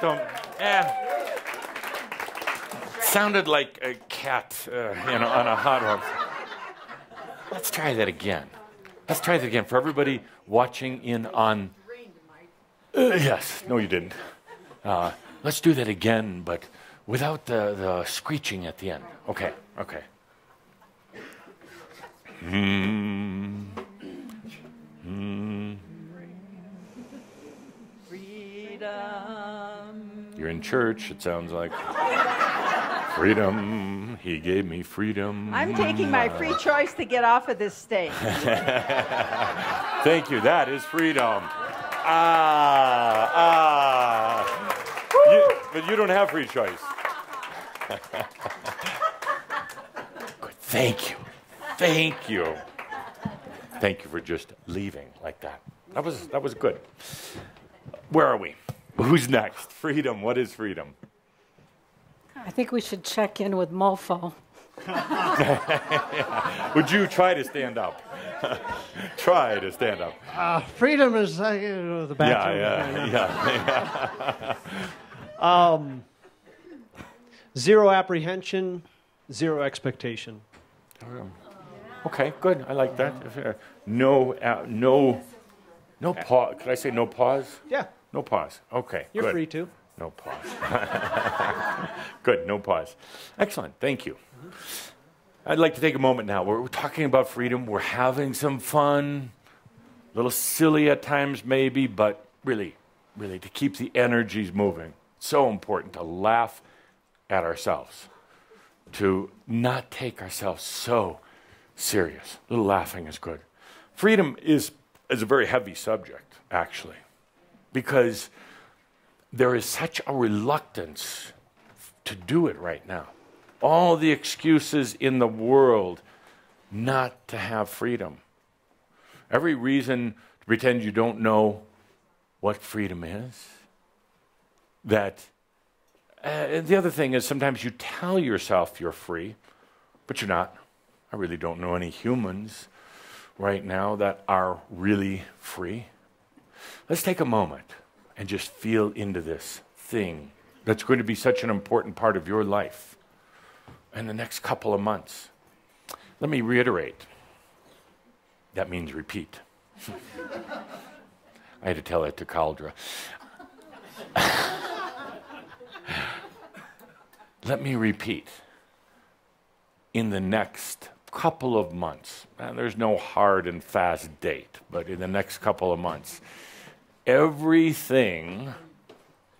[SPEAKER 1] Sounded like a cat, on a hot one. Let's try that again. For everybody watching in on. Yes, no, you didn't. Let's do that again, but without the screeching at the end. Okay.
[SPEAKER 8] Freedom.
[SPEAKER 1] You're in church, it sounds like. Freedom. He gave me freedom.
[SPEAKER 8] I'm taking my free choice to get off of this stage.
[SPEAKER 1] Thank you. That is freedom. But you don't have free choice. Good. Thank you. Thank you for just leaving like that. That was good. Where are we? Who's next? Freedom. What is freedom?
[SPEAKER 2] I think we should check in with Mofo.
[SPEAKER 1] Would you try to stand up? Try to stand up.
[SPEAKER 7] Freedom is the bathroom.
[SPEAKER 1] Yeah.
[SPEAKER 7] Zero apprehension, zero expectation.
[SPEAKER 1] Okay, good. I like that. No pause. Could I say no pause?
[SPEAKER 7] Yeah.
[SPEAKER 1] No pause. Okay.
[SPEAKER 7] You're
[SPEAKER 1] good.
[SPEAKER 7] free to.
[SPEAKER 1] No pause. Good. No pause. Excellent. Thank you. I'd like to take a moment now. We're talking about freedom. We're having some fun. A little silly at times maybe, but really to keep the energies moving. So important to laugh at ourselves. To not take ourselves so serious. A little laughing is good. Freedom is a very heavy subject, actually, because there is such a reluctance to do it right now. All the excuses in the world not to have freedom. Every reason to pretend you don't know what freedom is. That the other thing is sometimes you tell yourself you're free, but you're not. I really don't know any humans right now that are really free. Let's take a moment and just feel into this thing that's going to be such an important part of your life in the next couple of months. Let me reiterate. That means repeat. I had to tell that to Caldra. Let me repeat. In the next couple of months, and there's no hard and fast date, but in the next couple of months, everything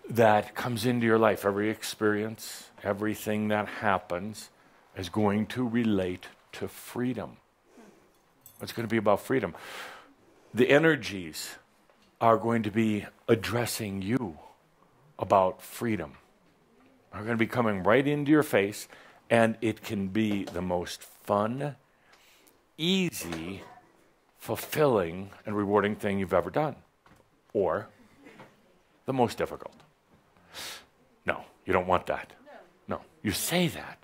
[SPEAKER 1] that comes into your life, every experience, everything that happens is going to relate to freedom. It's going to be about freedom. The energies are going to be addressing you about freedom. Are going to be coming right into your face, and it can be the most fun, easy, fulfilling, and rewarding thing you've ever done. Or the most difficult. No, you don't want that. No, you say that.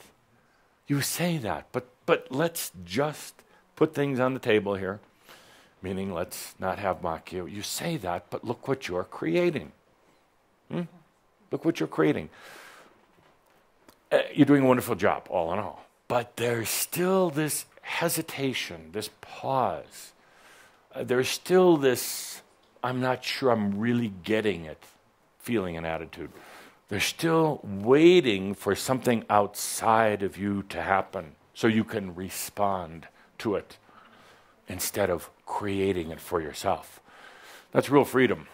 [SPEAKER 1] You say that, but let's just put things on the table here, meaning let's not have mock you. You say that, but look what you're creating. Look what you're creating. You're doing a wonderful job, all in all. But there's still this hesitation, this pause. There's still this, I'm not sure I'm really getting it, feeling and attitude. They're still waiting for something outside of you to happen so you can respond to it instead of creating it for yourself. That's real freedom.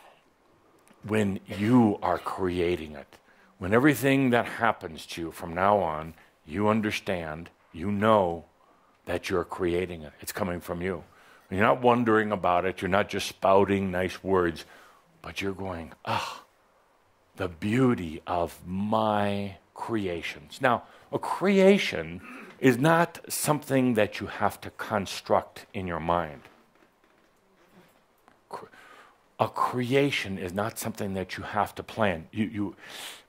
[SPEAKER 1] When you are creating it, when everything that happens to you from now on, you understand, you know that you're creating it. It's coming from you. When you're not wondering about it, you're not just spouting nice words, but you're going, the beauty of my creations. Now, a creation is not something that you have to construct in your mind. A creation is not something that you have to plan. You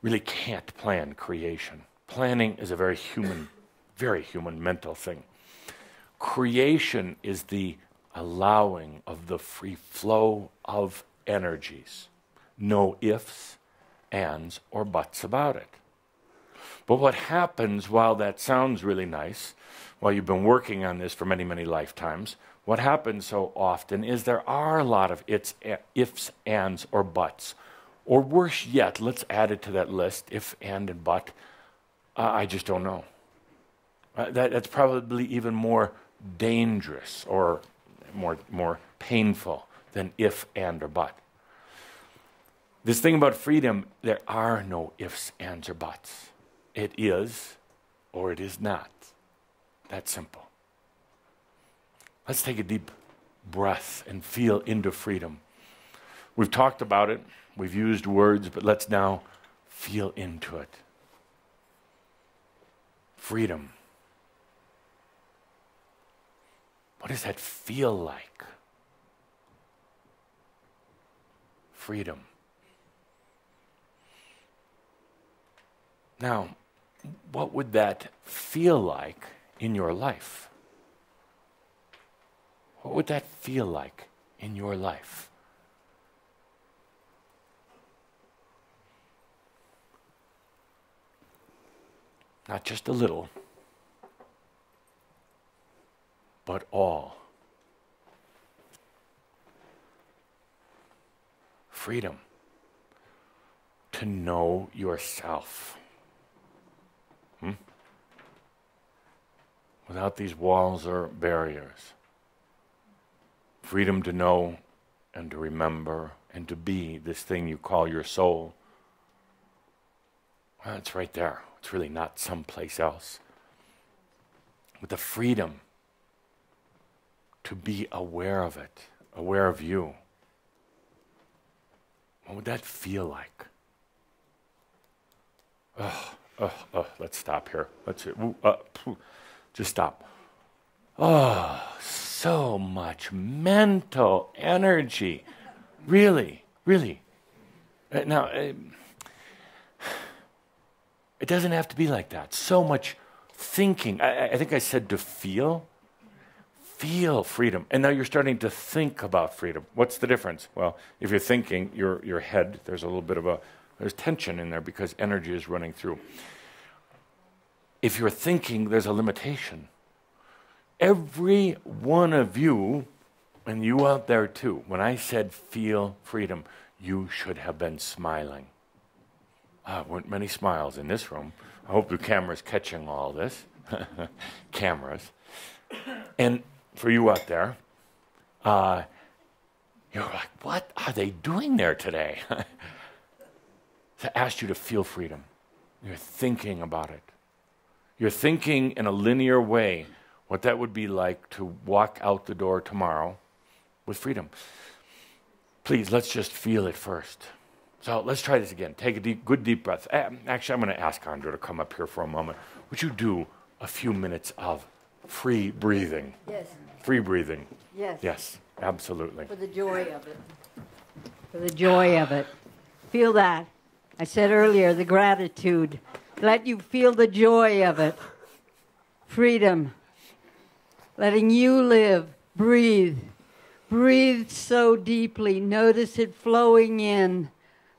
[SPEAKER 1] really can't plan creation. Planning is a very human mental thing. Creation is the allowing of the free flow of energies. No ifs, ands, or buts about it. But what happens while that sounds really nice, while you've been working on this for many, many lifetimes, what happens so often is there are a lot of ifs, ands, or buts. Or worse yet, let's add it to that list, if, and but. I just don't know. That's probably even more dangerous or more painful than if, and, or but. This thing about freedom, there are no ifs, ands, or buts. It is or it is not. That simple. Let's take a deep breath and feel into freedom. We've talked about it, we've used words, but let's now feel into it. Freedom. What does that feel like? Freedom. Now, what would that feel like in your life? What would that feel like in your life? Not just a little, but all. Freedom. To know yourself. Without these walls or barriers. Freedom to know and to remember and to be this thing you call your soul. Well, it's right there. It's really not someplace else. With the freedom to be aware of it, aware of you. What would that feel like? Let's stop here. Just stop. So much mental energy. Really. Now, it doesn't have to be like that. So much thinking. I think I said to feel. Feel freedom. And now you're starting to think about freedom. What's the difference? Well, if you're thinking, your head, there's a little bit of there's tension in there because energy is running through. If you're thinking, there's a limitation. Every one of you, and you out there too, when I said feel freedom, you should have been smiling. Weren't many smiles in this room. I hope the camera's catching all this. Cameras. And for you out there, you're like, what are they doing there today? To ask you to feel freedom. You're thinking about it. You're thinking in a linear way what that would be like to walk out the door tomorrow with freedom. Please, let's just feel it first. So let's try this again. Take a good deep breath. Actually, I'm going to ask Andra to come up here for a moment. Would you do a few minutes of free breathing?
[SPEAKER 8] Yes.
[SPEAKER 1] Free breathing.
[SPEAKER 8] Yes.
[SPEAKER 1] Yes, absolutely.
[SPEAKER 8] For the joy of it. For the joy of it. Feel that. I said earlier, the gratitude. Let you feel the joy of it. Freedom. Letting you live. Breathe. Breathe so deeply. Notice it flowing in.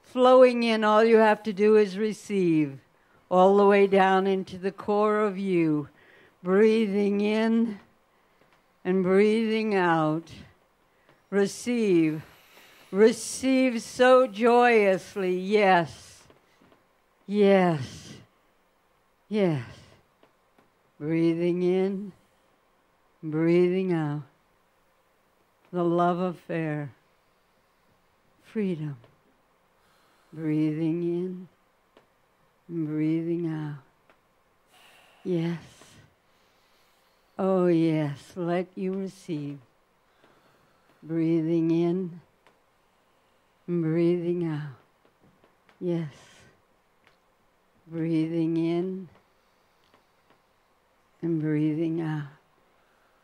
[SPEAKER 8] Flowing in, all you have to do is receive. All the way down into the core of you. Breathing in and breathing out. Receive. Receive so joyously. Yes. Yes. Yes. Breathing in, breathing out. The love affair. Freedom. Breathing in, breathing out. Yes. Oh, yes. Let you receive. Breathing in, breathing out. Yes. Breathing in and breathing out.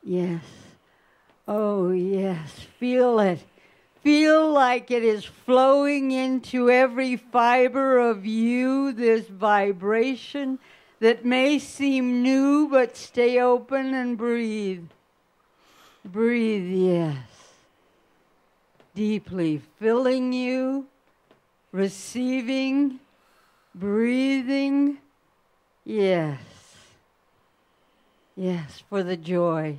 [SPEAKER 8] Yes. Oh, yes. Feel it. Feel like it is flowing into every fiber of you, this vibration that may seem new, but stay open and breathe. Breathe, yes. Deeply filling you, receiving, breathing, yes. Yes, for the joy.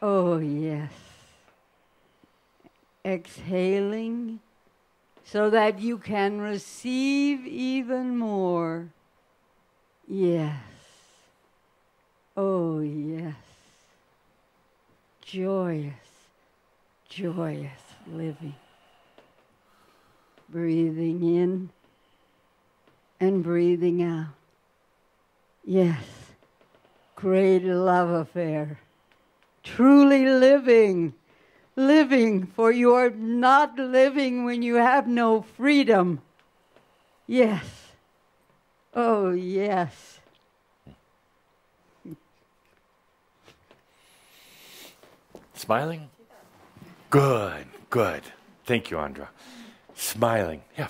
[SPEAKER 8] Oh, yes. Exhaling so that you can receive even more. Yes. Oh, yes. Joyous, joyous living. Breathing in and breathing out. Yes. Great love affair. Truly living. Living, for you are not living when you have no freedom. Yes. Oh, yes.
[SPEAKER 1] Smiling? Good, good. Thank you, Andra. Smiling. Yeah,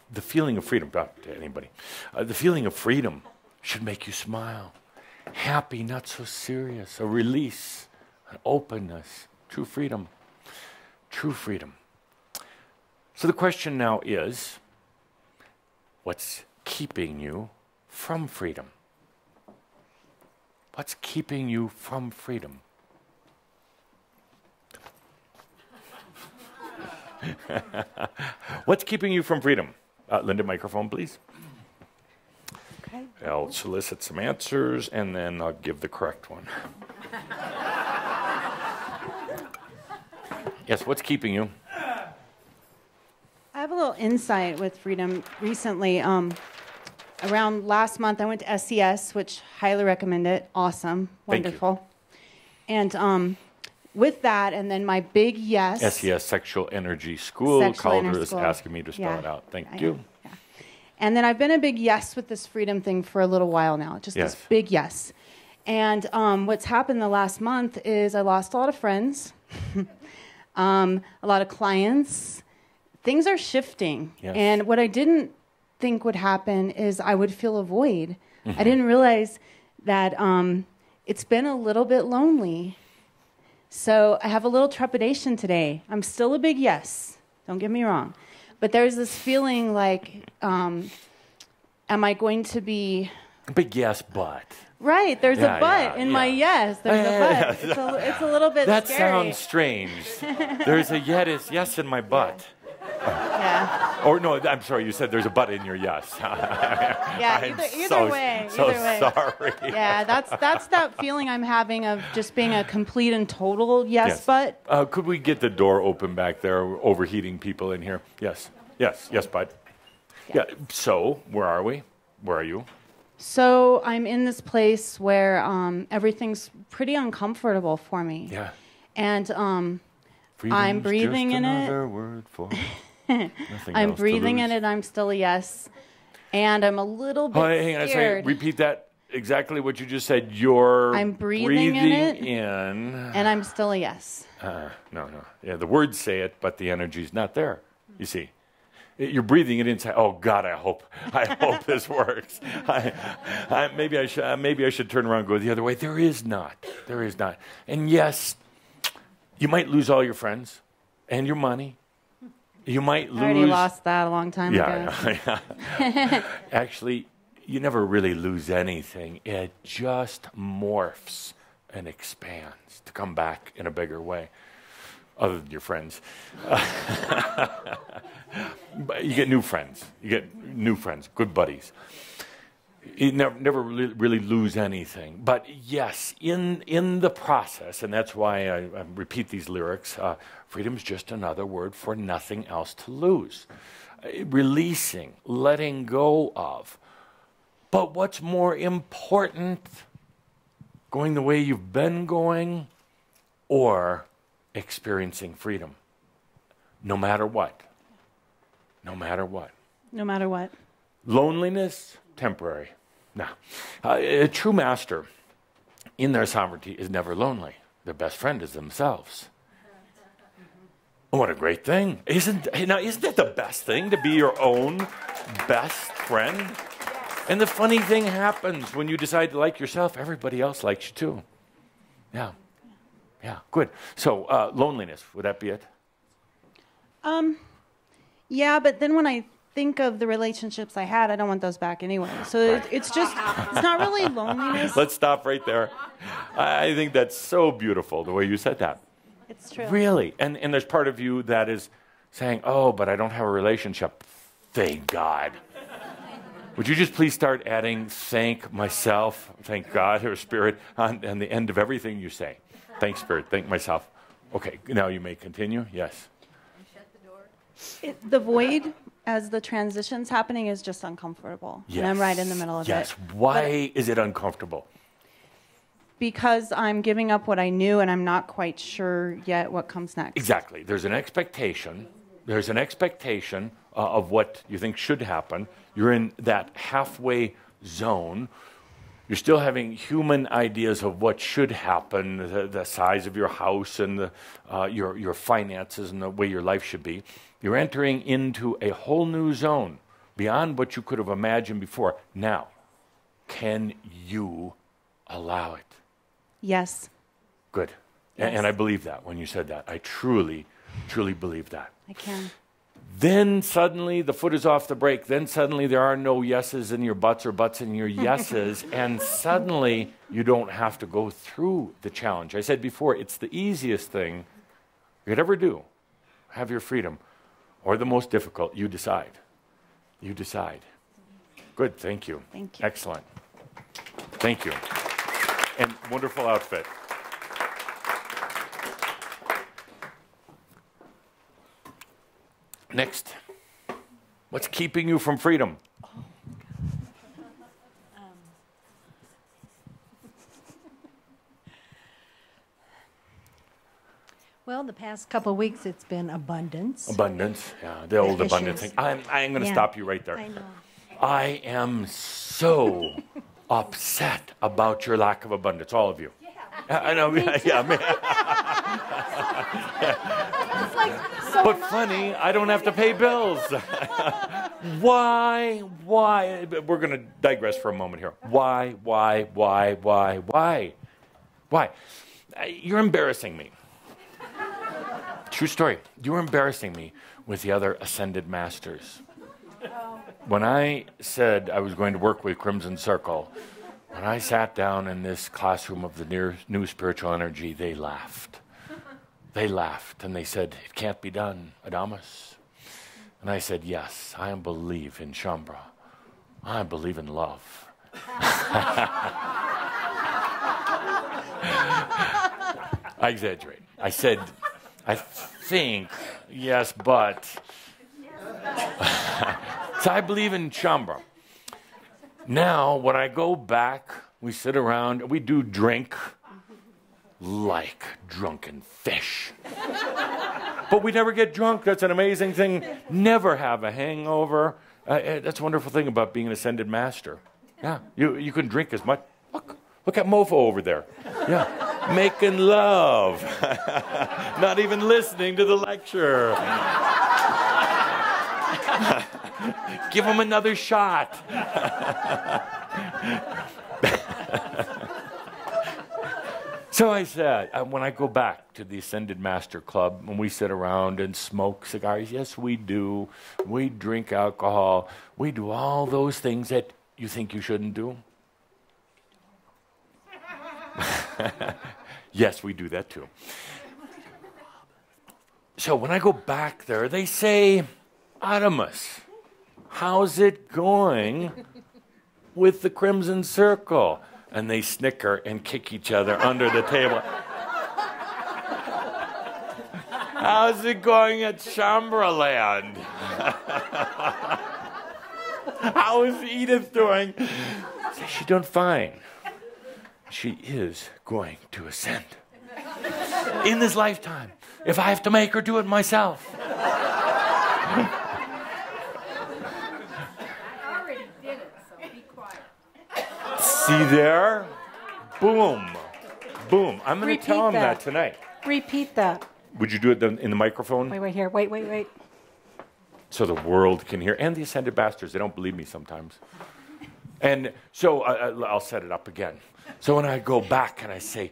[SPEAKER 1] the feeling of freedom, not to anybody. The feeling of freedom should make you smile. Happy, not so serious. A release, an openness, true freedom. True freedom. So the question now is, what's keeping you from freedom? What's keeping you from freedom? What's keeping you from freedom? Linda, microphone, please.
[SPEAKER 6] Okay.
[SPEAKER 1] I'll solicit some answers, and then I'll give the correct one. Yes, what's keeping you?
[SPEAKER 9] I have a little insight with freedom recently. Around last month, I went to SCS, which highly recommend it. Awesome, wonderful. And with that, and then my big yes.
[SPEAKER 1] SES, Sexual Energy School. Calder is asking me to spell it out. Thank you.
[SPEAKER 9] Yeah. And then I've been a big yes with this freedom thing for a little while now. Just this big yes. And what's happened the last month is I lost a lot of friends, a lot of clients. Things are shifting.
[SPEAKER 1] Yes.
[SPEAKER 9] And what I didn't think would happen is I would feel a void. I didn't realize that it's been a little bit lonely. So I have a little trepidation today. I'm still a big yes, don't get me wrong. But there's this feeling like, am I going to be...
[SPEAKER 1] A big yes, but...
[SPEAKER 9] Right, there's a but in my yes. There's a but. It's a little bit
[SPEAKER 1] that
[SPEAKER 9] scary.
[SPEAKER 1] That sounds strange. There's a yes in my butt.
[SPEAKER 9] Yeah.
[SPEAKER 1] Or no, I'm sorry, you said there's a but in your yes.
[SPEAKER 9] Yeah,
[SPEAKER 1] I'm
[SPEAKER 9] either way.
[SPEAKER 1] So
[SPEAKER 9] Either way.
[SPEAKER 1] sorry.
[SPEAKER 9] Yeah, that's that feeling I'm having of just being a complete and total yes. But.
[SPEAKER 1] Could we get the door open back there? We're overheating people in here. Yes, bud. Yeah. So, where are we? Where are you?
[SPEAKER 9] So I'm in this place where everything's pretty uncomfortable for me.
[SPEAKER 1] Yeah.
[SPEAKER 9] And I'm breathing in it.
[SPEAKER 1] Word for
[SPEAKER 9] I'm breathing in it. I'm still a yes. And I'm a little bit
[SPEAKER 1] hang on a
[SPEAKER 9] scared.
[SPEAKER 1] second. Repeat that. Exactly what you just said. I'm
[SPEAKER 9] breathing in it.
[SPEAKER 1] In.
[SPEAKER 9] And I'm still a yes.
[SPEAKER 1] No. Yeah, the words say it, but the energy's not there. You see. You're breathing it inside. Oh God, I hope this works. Maybe I should turn around and go the other way. There is not. And yes, you might lose all your friends and your money. You might lose.
[SPEAKER 9] I already lost that a long time ago.
[SPEAKER 1] Yeah. Actually, you never really lose anything. It just morphs and expands to come back in a bigger way, other than your friends. But you get new friends. Good buddies. You never really lose anything. But yes, in the process, and that's why I repeat these lyrics, freedom's just another word for nothing else to lose. Releasing, letting go of. But what's more important, going the way you've been going, or experiencing freedom? No matter what. No matter what.
[SPEAKER 9] No matter what.
[SPEAKER 1] Loneliness, temporary. No. A true master in their sovereignty is never lonely. Their best friend is themselves. What a great thing. Isn't that the best thing, to be your own best friend? And the funny thing happens when you decide to like yourself, everybody else likes you too. Yeah, good. So loneliness, would that be it?
[SPEAKER 9] Yeah, but then when I think of the relationships I had, I don't want those back anyway. So it's not really loneliness.
[SPEAKER 1] Let's stop right there. I think that's so beautiful, the way you said that.
[SPEAKER 9] It's true.
[SPEAKER 1] Really. And there's part of you that is saying, oh, but I don't have a relationship. Thank God. Would you just please start adding thank myself, thank God, or Spirit, on the end of everything you say? Thank Spirit, thank myself. Okay, now you may continue. Yes.
[SPEAKER 9] The void, as the transition's happening, is just uncomfortable.
[SPEAKER 1] Yes.
[SPEAKER 9] And I'm right in the middle of it.
[SPEAKER 1] Yes. Why is it uncomfortable?
[SPEAKER 9] Because I'm giving up what I knew, and I'm not quite sure yet what comes next.
[SPEAKER 1] Exactly. There's an expectation. Of what you think should happen. You're in that halfway zone. You're still having human ideas of what should happen, the size of your house and your finances and the way your life should be. You're entering into a whole new zone beyond what you could have imagined before. Now, can you allow it?
[SPEAKER 9] Yes.
[SPEAKER 1] Good.
[SPEAKER 9] Yes.
[SPEAKER 1] And I believe that when you said that. I truly believe that.
[SPEAKER 9] I can.
[SPEAKER 1] Then suddenly the foot is off the brake. Then suddenly there are no yeses in your butts or butts in your yeses. And suddenly you don't have to go through the challenge. I said before, it's the easiest thing you could ever do. Have your freedom. Or the most difficult, you decide. You decide. Good, thank you.
[SPEAKER 9] Thank you.
[SPEAKER 1] Excellent. Thank you. And wonderful outfit. Next, what's keeping you from freedom?
[SPEAKER 2] Well, the past couple of weeks, it's been abundance.
[SPEAKER 1] Abundance, yeah, the old abundance thing. I'm going to stop you right there.
[SPEAKER 2] I know.
[SPEAKER 1] I am so upset about your lack of abundance, all of you. I know, yeah. But funny, I don't have to pay bills. Why? We're going to digress for a moment here. Why? You're embarrassing me. True story. You were embarrassing me with the other ascended masters. When I said I was going to work with Crimson Circle, when I sat down in this classroom of the new spiritual energy, they laughed. They laughed and they said, it can't be done, Адамус. And I said, yes, I believe in Shambhala. I believe in love. I exaggerate. I said, I think, yes, but. So I believe in Shambhala. Now, when I go back, we sit around, we do drink like drunken fish. But we never get drunk. That's an amazing thing. Never have a hangover. That's a wonderful thing about being an ascended master. Yeah, you can drink as much. Look at Mofo over there. Yeah, making love. Not even listening to the lecture. Give him another shot. So I said, when I go back to the Ascended Master Club, when we sit around and smoke cigars, yes, we do. We drink alcohol. We do all those things that you think you shouldn't do. Yes, we do that too. So when I go back there, they say, Адамус, how's it going with the Crimson Circle? And they snicker and kick each other under the table. How's it going at Chamberlain? How is Edith doing? She's doing fine. She is going to ascend in this lifetime, if I have to make her do it myself. See there? Boom. Boom. I'm going to tell him that tonight.
[SPEAKER 2] Repeat that.
[SPEAKER 1] Would you do it in the microphone?
[SPEAKER 2] Wait here. Wait.
[SPEAKER 1] So the world can hear. And the Ascended Masters, they don't believe me sometimes. And so I'll set it up again. So when I go back and I say,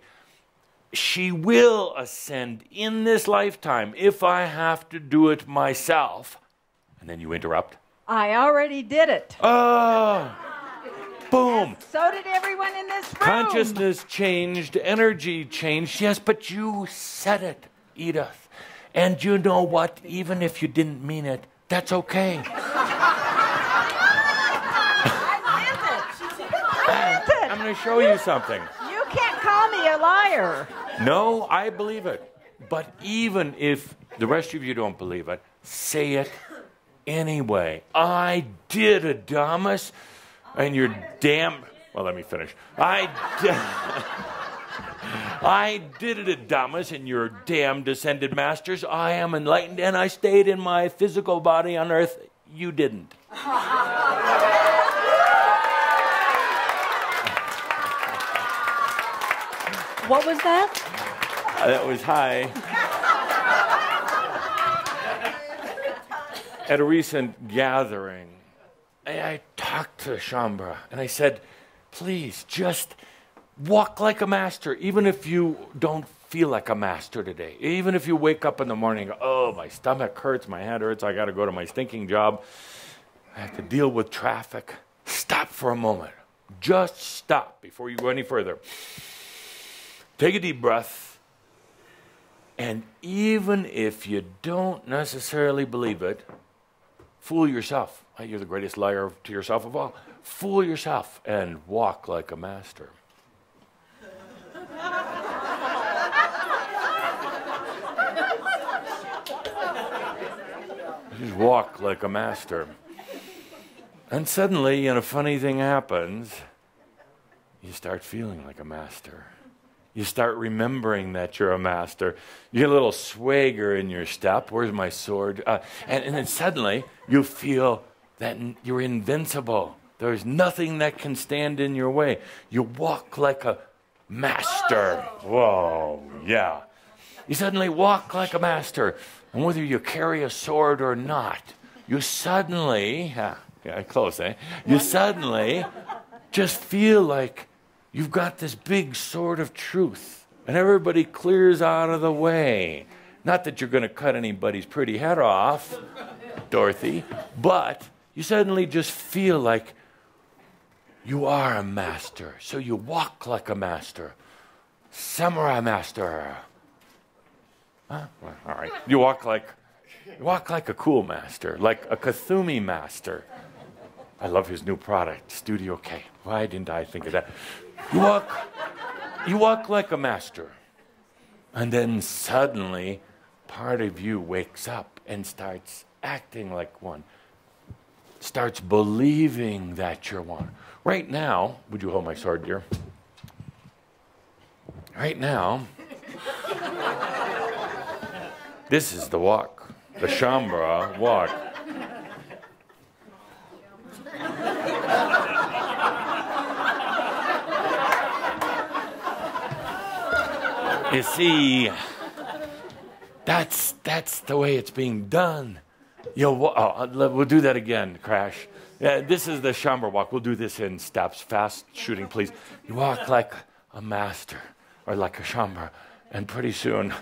[SPEAKER 1] she will ascend in this lifetime if I have to do it myself. And then you interrupt.
[SPEAKER 8] I already did it.
[SPEAKER 1] Oh. Boom.
[SPEAKER 8] So did everyone in this room.
[SPEAKER 1] Consciousness changed, energy changed. Yes, but you said it, Edith. And you know what? Even if you didn't mean it, that's okay. I'm going to show you something.
[SPEAKER 8] You can't call me a liar.
[SPEAKER 1] No, I believe it. But even if the rest of you don't believe it, say it anyway. I did, Адамус. And you're damn... Well, let me finish. I did it, Адамус, and you're damned Ascended Masters. I am enlightened, and I stayed in my physical body on earth. You didn't.
[SPEAKER 2] What was that?
[SPEAKER 1] That was high. At a recent gathering, I talked to Shambhala, and I said, please, just walk like a master, even if you don't feel like a master today. Even if you wake up in the morning and go, oh, my stomach hurts, my head hurts, I got to go to my stinking job. I have to deal with traffic. Stop for a moment. Just stop before you go any further. Take a deep breath. And even if you don't necessarily believe it, fool yourself. You're the greatest liar to yourself of all. Fool yourself and walk like a master. Just walk like a master. And suddenly, a funny thing happens. You start feeling like a master. You start remembering that you're a master. You get a little swagger in your step. Where's my sword? And then suddenly, you feel that you're invincible. There's nothing that can stand in your way. You walk like a master. Whoa, yeah. You suddenly walk like a master. And whether you carry a sword or not, you suddenly, close, eh? You suddenly just feel like you've got this big sword of truth. And everybody clears out of the way. Not that you're going to cut anybody's pretty head off, Dorothy, but you suddenly just feel like you are a master. So you walk like a master. Samurai master. Huh? Well, all right. You walk like You walk like a cool master, like a Kathumi master. I love his new product, Studio K. Why didn't I think of that? You walk like a master. And then suddenly, part of you wakes up and starts acting like one. Starts believing that you're one. Right now, would you hold my sword, dear? Right now, this is the walk, the Shambhala walk. You see, that's the way it's being done. We'll do that again, Crash. Yeah, this is the Shambhala walk. We'll do this in steps, fast shooting, please. You walk like a master or like a Shambhala, and pretty soon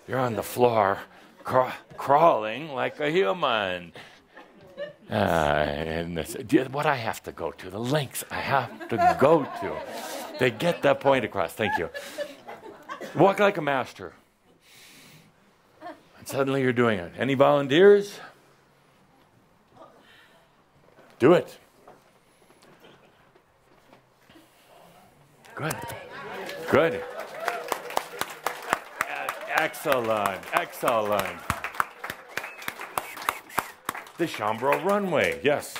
[SPEAKER 1] you're on the floor crawling like a human. And what I have to go to, the lengths I have to go to. They get that point across. Thank you. Walk like a master. And suddenly you're doing it. Any volunteers? Do it. Good. Good. Excellent. Excellent. The Shambhala runway. Yes.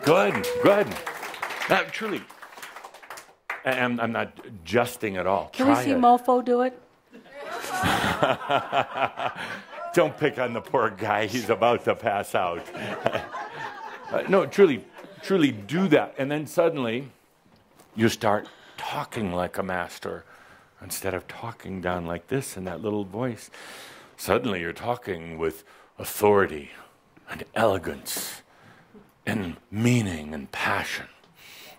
[SPEAKER 1] Good, good. Truly, I'm not jesting at all.
[SPEAKER 2] Can we see Mofo do it?
[SPEAKER 1] Don't pick on the poor guy. He's about to pass out. No, truly do that. And then suddenly, you start talking like a master. Instead of talking down like this in that little voice, suddenly you're talking with authority and elegance and meaning and passion.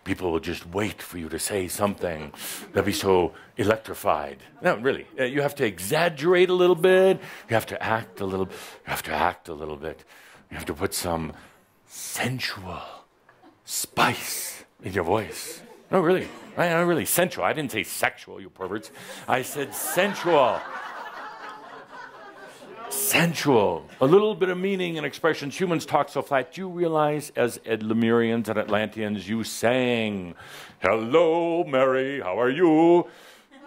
[SPEAKER 1] People will just wait for you to say something. They'll be so electrified. No, really. You have to exaggerate a little bit. You have to act a little. You have to act a little bit. You have to put some sensual spice in your voice. No, really. Really sensual. I didn't say sexual, you perverts. I said sensual. Sensual. A little bit of meaning and expressions. Humans talk so flat. You realize, as Lemurians and Atlanteans, you sang, "Hello, Mary, how are you?"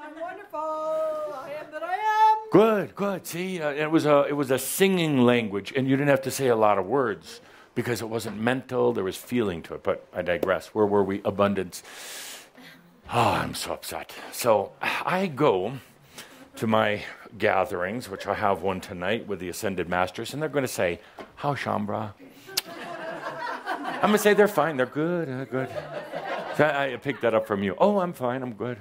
[SPEAKER 10] I'm wonderful. I am that I am.
[SPEAKER 1] Good, good. See, it was a singing language, and you didn't have to say a lot of words because it wasn't mental. There was feeling to it. But I digress. Where were we? Abundance. Oh, I'm so upset. So I go to my gatherings, which I have one tonight with the Ascended Masters, and they're going to say, "How, Shambhala?" I'm going to say they're fine, they're good, good. So I picked that up from you. Oh, I'm fine, I'm good.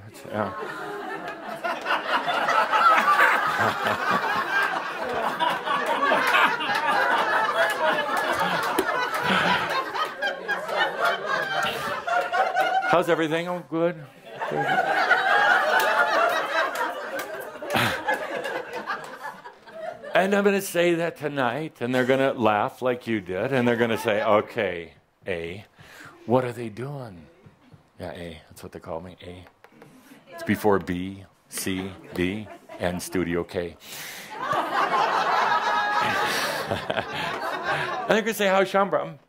[SPEAKER 1] How's everything? Oh, good. And I'm going to say that tonight, and they're going to laugh like you did, and they're going to say, "Okay, A, what are they doing?" Yeah, A, that's what they call me, A. It's before B, C, D, and Studio K. And they're going to say, "How's Shambhala?"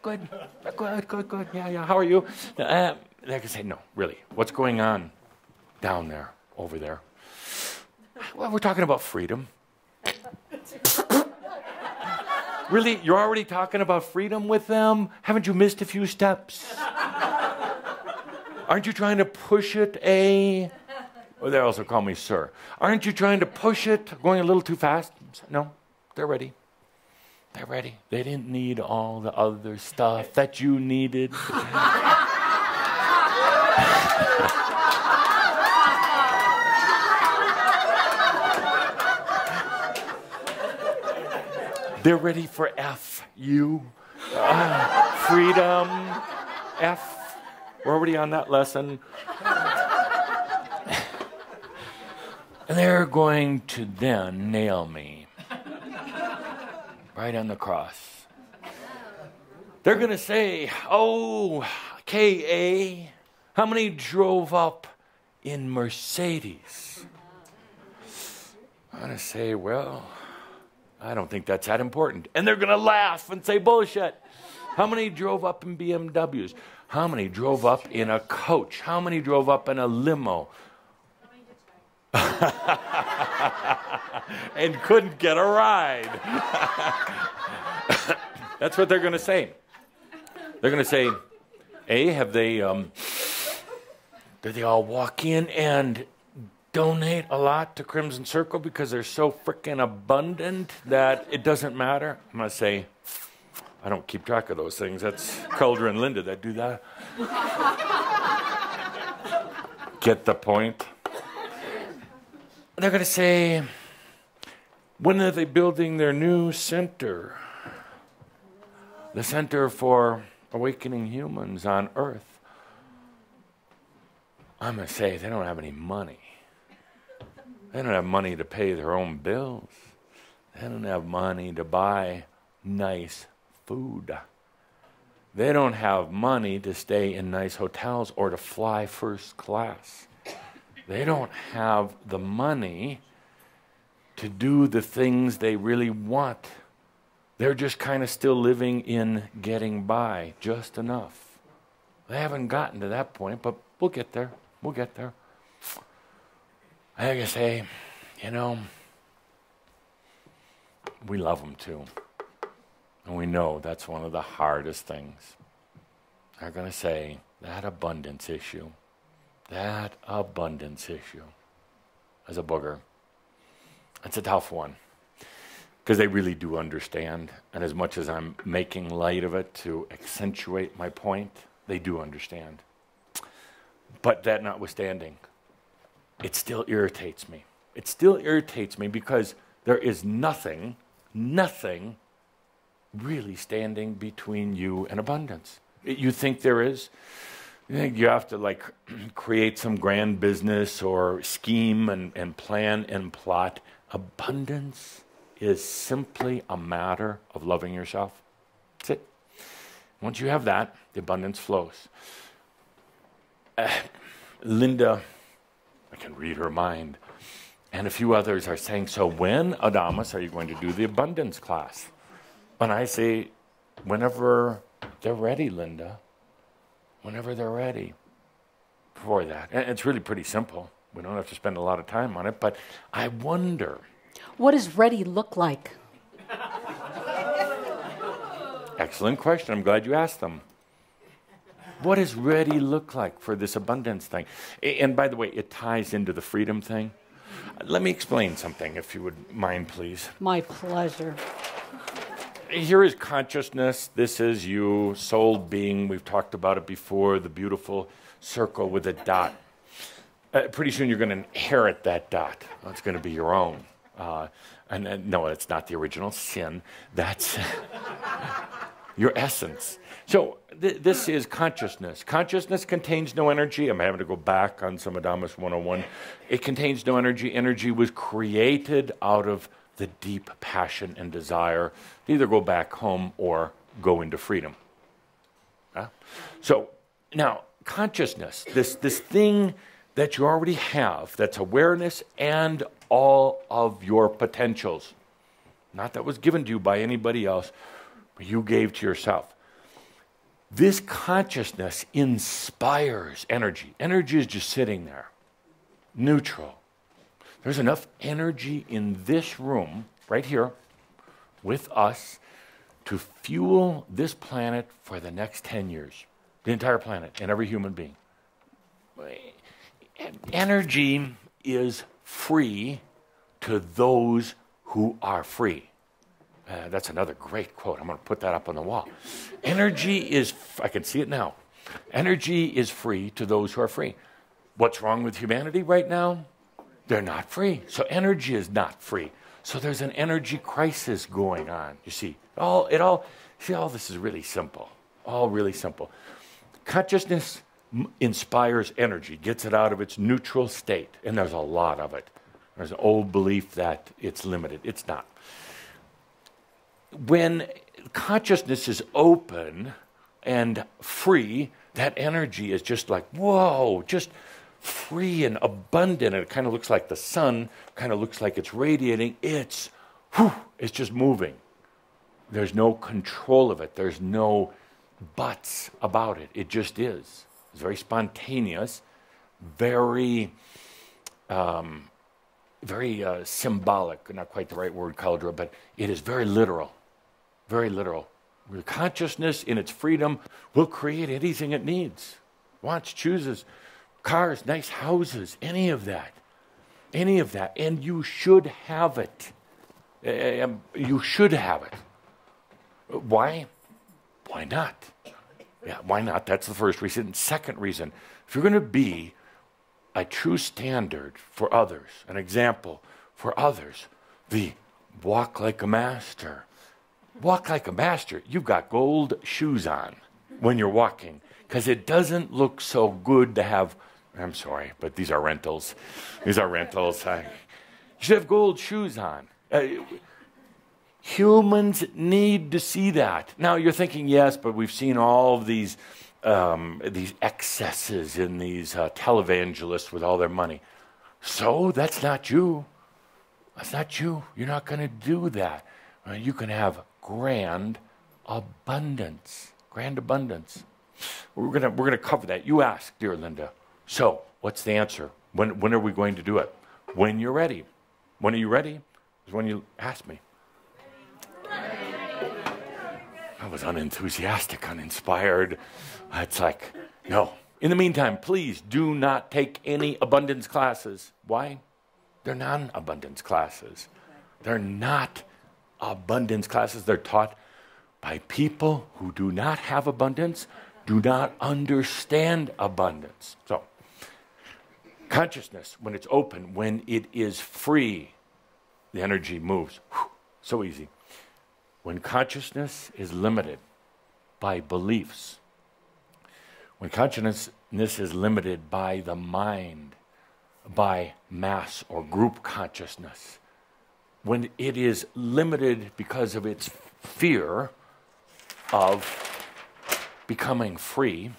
[SPEAKER 1] Good, good, yeah, how are you? They're going to say, "No, really, what's going on down there, over there?" Well, we're talking about freedom. Really? You're already talking about freedom with them? Haven't you missed a few steps? Aren't you trying to push it, A? Or they also call me sir. Aren't you trying to push it, going a little too fast? No, they're ready. They're ready. They didn't need all the other stuff that you needed. They're ready for F, U, freedom, F. We're already on that lesson. And they're going to then nail me right on the cross. They're going to say, oh, K.A., how many drove up in Mercedes? I'm going to say, well, I don't think that's that important. And they're going to laugh and say, bullshit. How many drove up in BMWs? How many drove up in a coach? How many drove up in a limo? And couldn't get a ride. That's what they're going to say. They're going to say, A, have they, did they all walk in and donate a lot to Crimson Circle because they're so freaking abundant that it doesn't matter? I'm going to say, I don't keep track of those things. That's Calder and Linda that do that. Get the point? They're going to say, when are they building their new center? The Center for Awakening Humans on Earth. I'm going to say they don't have any money. They don't have money to pay their own bills. They don't have money to buy nice food. They don't have money to stay in nice hotels or to fly first class. They don't have the money to do the things they really want. They're just kind of still living in getting by, just enough. They haven't gotten to that point, but we'll get there. We'll get there. I gotta say, you know, we love them too. And we know that's one of the hardest things. They're going to say, that abundance issue is a booger. It's a tough one. Because they really do understand. And as much as I'm making light of it to accentuate my point, they do understand. But that notwithstanding, it still irritates me. It still irritates me because there is nothing really standing between you and abundance. You think there is? You think you have to like create some grand business or scheme and plan and plot. Abundance is simply a matter of loving yourself. That's it. Once you have that, the abundance flows. Linda, I can read her mind, and a few others are saying, so when, Adamus, are you going to do the abundance class? And I say, whenever they're ready, Linda. Whenever they're ready for that. And it's really pretty simple. We don't have to spend a lot of time on it, but I wonder.
[SPEAKER 2] What does ready look like?
[SPEAKER 1] Excellent question. I'm glad you asked them. What does ready look like for this abundance thing? And by the way, it ties into the freedom thing. Let me explain something, if you would mind, please.
[SPEAKER 2] My pleasure.
[SPEAKER 1] Here is consciousness. This is you, soul being. We've talked about it before, the beautiful circle with a dot. Pretty soon you're going to inherit that dot. It's going to be your own. No, it's not the original sin. That's your essence. So this is consciousness. Consciousness contains no energy. I'm having to go back on some Adamus 101. It contains no energy. Energy was created out of the deep passion and desire to either go back home or go into freedom. So now, consciousness, this thing that you already have, that's awareness and all of your potentials. Not that was given to you by anybody else, but you gave to yourself. This consciousness inspires energy. Energy is just sitting there, neutral. There's enough energy in this room, right here, with us, to fuel this planet for the next 10 years. The entire planet and every human being. Energy is free to those who are free. That's another great quote. I'm going to put that up on the wall. Energy is, I can see it now. Energy is free to those who are free. What's wrong with humanity right now? They're not free. So energy is not free. So there's an energy crisis going on. You see, all this is really simple. All really simple. Consciousness inspires energy, gets it out of its neutral state. And there's a lot of it. There's an old belief that it's limited. It's not. When consciousness is open and free, that energy is just like, whoa, just free and abundant. And it kind of looks like the sun, kind of looks like it's radiating. It's just moving. There's no control of it. There's no buts about it. It just is. It's very spontaneous, very symbolic, not quite the right word, Caldra, but it is very literal. Very literal. Your consciousness in its freedom will create anything it needs. Wants, chooses, cars, nice houses, any of that. Any of that. And you should have it. You should have it. Why? Why not? Yeah, why not? That's the first reason. Second reason, if you're going to be a true standard for others, an example for others, the walk like a master. Walk like a master. You've got gold shoes on when you're walking because it doesn't look so good to have, I'm sorry, but these are rentals. These are rentals. You should have gold shoes on. Humans need to see that. Now you're thinking, yes, but we've seen all of these excesses in these televangelists with all their money. So that's not you. That's not you. You're not going to do that. You can have grand abundance. Grand abundance. We're gonna cover that. You asked, dear Linda. So what's the answer? When are we going to do it? When you're ready. When are you ready? Is when you ask me. I was unenthusiastic, uninspired. It's like, no. In the meantime, please do not take any abundance classes. Why? They're non-abundance classes. They're not abundance classes. They're taught by people who do not have abundance, do not understand abundance. So, consciousness, when it's open, when it is free, the energy moves. Whew, so easy. When consciousness is limited by beliefs, when consciousness is limited by the mind, by mass or group consciousness, when it is limited because of its fear of becoming free,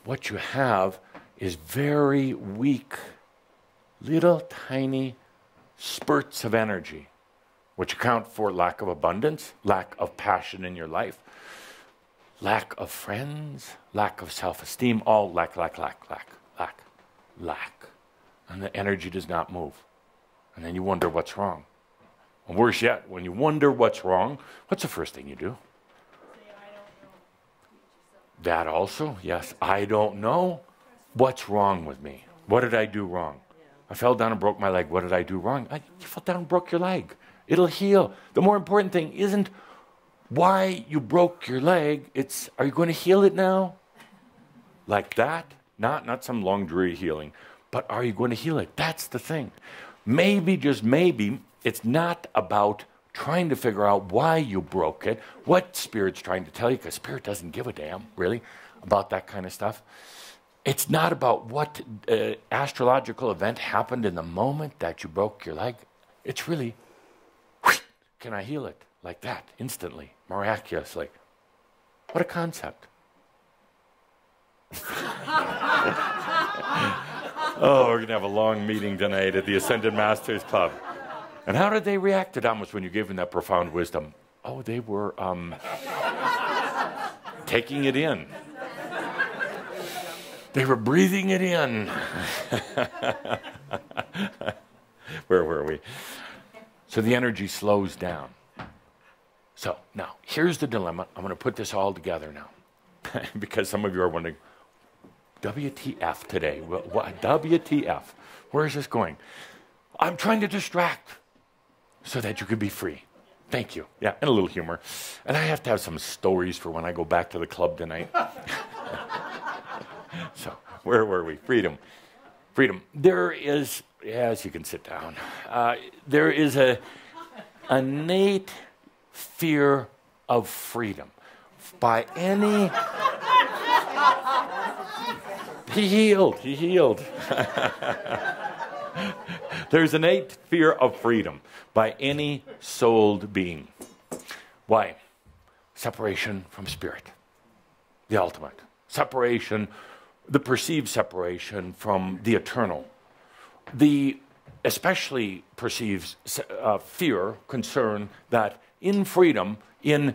[SPEAKER 1] what you have is very weak, little tiny spurts of energy, which account for lack of abundance, lack of passion in your life, lack of friends, lack of self-esteem, all lack. And the energy does not move. And then you wonder what's wrong. And worse yet, when you wonder what's wrong, what's the first thing you do? Say, I don't know. That also, yes. I don't know. What's wrong with me? What did I do wrong? I fell down and broke my leg. What did I do wrong? You fell down and broke your leg. It'll heal. The more important thing isn't why you broke your leg. It's, are you going to heal it now? Like that? Not some long, dreary healing. But are you going to heal it? That's the thing. Maybe, just maybe, it's not about trying to figure out why you broke it, what Spirit's trying to tell you, because Spirit doesn't give a damn, really, about that kind of stuff. It's not about what astrological event happened in the moment that you broke your leg. It's really, can I heal it? Like that, instantly, miraculously. What a concept. Oh, we're going to have a long meeting tonight at the Ascended Masters Club. And how did they react to Адамус when you gave them that profound wisdom? Oh, they were taking it in. They were breathing it in. Where were we? So the energy slows down. So now, here's the dilemma. I'm going to put this all together now. Because some of you are wondering, WTF today? What, WTF? Where is this going? I'm trying to distract so that you could be free. Thank you. Yeah, and a little humor. And I have to have some stories for when I go back to the club tonight. So, where were we? Freedom. Freedom. There is, yes, you can sit down. There is a innate fear of freedom. By any... He healed. There's innate fear of freedom by any souled being. Why? separation from spirit, the ultimate. Separation, the perceived separation from the eternal. The especially perceives fear, concern that in freedom, in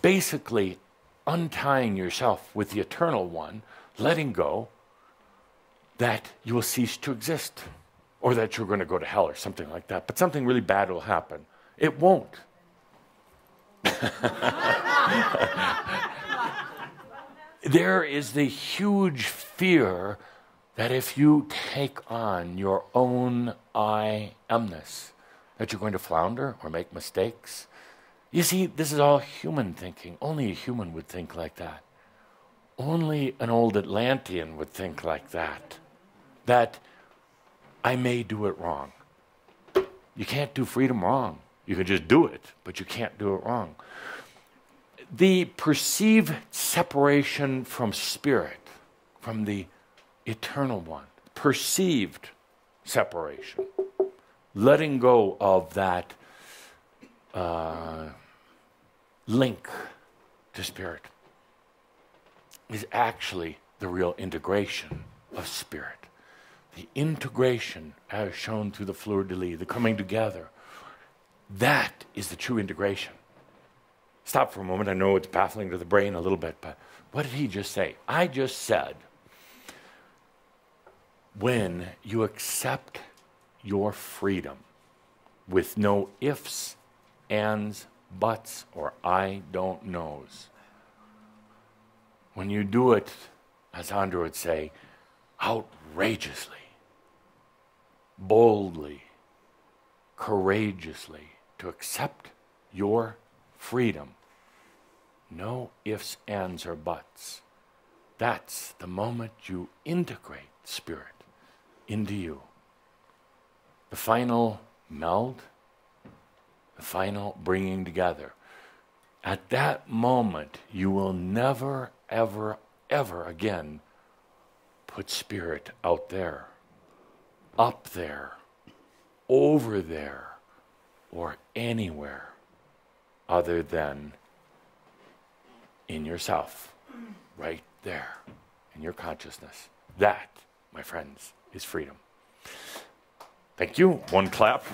[SPEAKER 1] basically untying yourself with the eternal one, letting go, that you will cease to exist, or that you're going to go to hell or something like that. But something really bad will happen. It won't. There is the huge fear that if you take on your own I amness, that you're going to flounder or make mistakes. You see, this is all human thinking. Only a human would think like that. Only an old Atlantean would think like that. That I may do it wrong. You can't do freedom wrong. You can just do it, but you can't do it wrong. The perceived separation from spirit, from the eternal one, perceived separation, letting go of that link to spirit, is actually the real integration of spirit. The integration as shown through the fleur-de-lis, the coming together, that is the true integration. Stop for a moment. I know it's baffling to the brain a little bit, but what did he just say? I just said, when you accept your freedom with no ifs, ands, buts, or I don't knows, when you do it, as Andrew would say, outrageously, boldly, courageously, to accept your freedom, no ifs, ands, or buts, that's the moment you integrate spirit into you. The final meld, the final bringing together. At that moment, you will never, ever, ever again put spirit out there, up there, over there, or anywhere other than in yourself, right there, in your consciousness. That, my friends, is freedom. Thank you. One clap.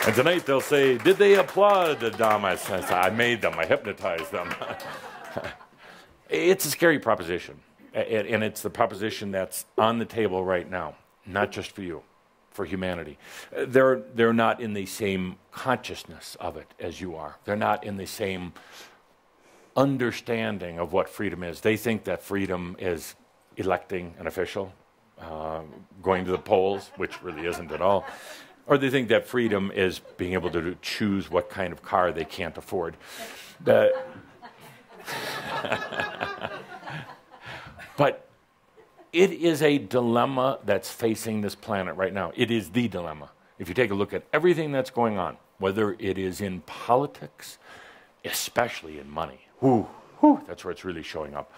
[SPEAKER 1] And tonight they'll say, did they applaud Adamus? I made them. I hypnotized them. It's a scary proposition. And it's the proposition that's on the table right now, not just for you, for humanity. They're not in the same consciousness of it as you are. They're not in the same understanding of what freedom is. They think that freedom is electing an official, going to the polls, which really isn't at all. Or they think that freedom is being able to choose what kind of car they can't afford. But it is a dilemma that's facing this planet right now. It is the dilemma. If you take a look at everything that's going on, whether it is in politics, especially in money, that's where it's really showing up.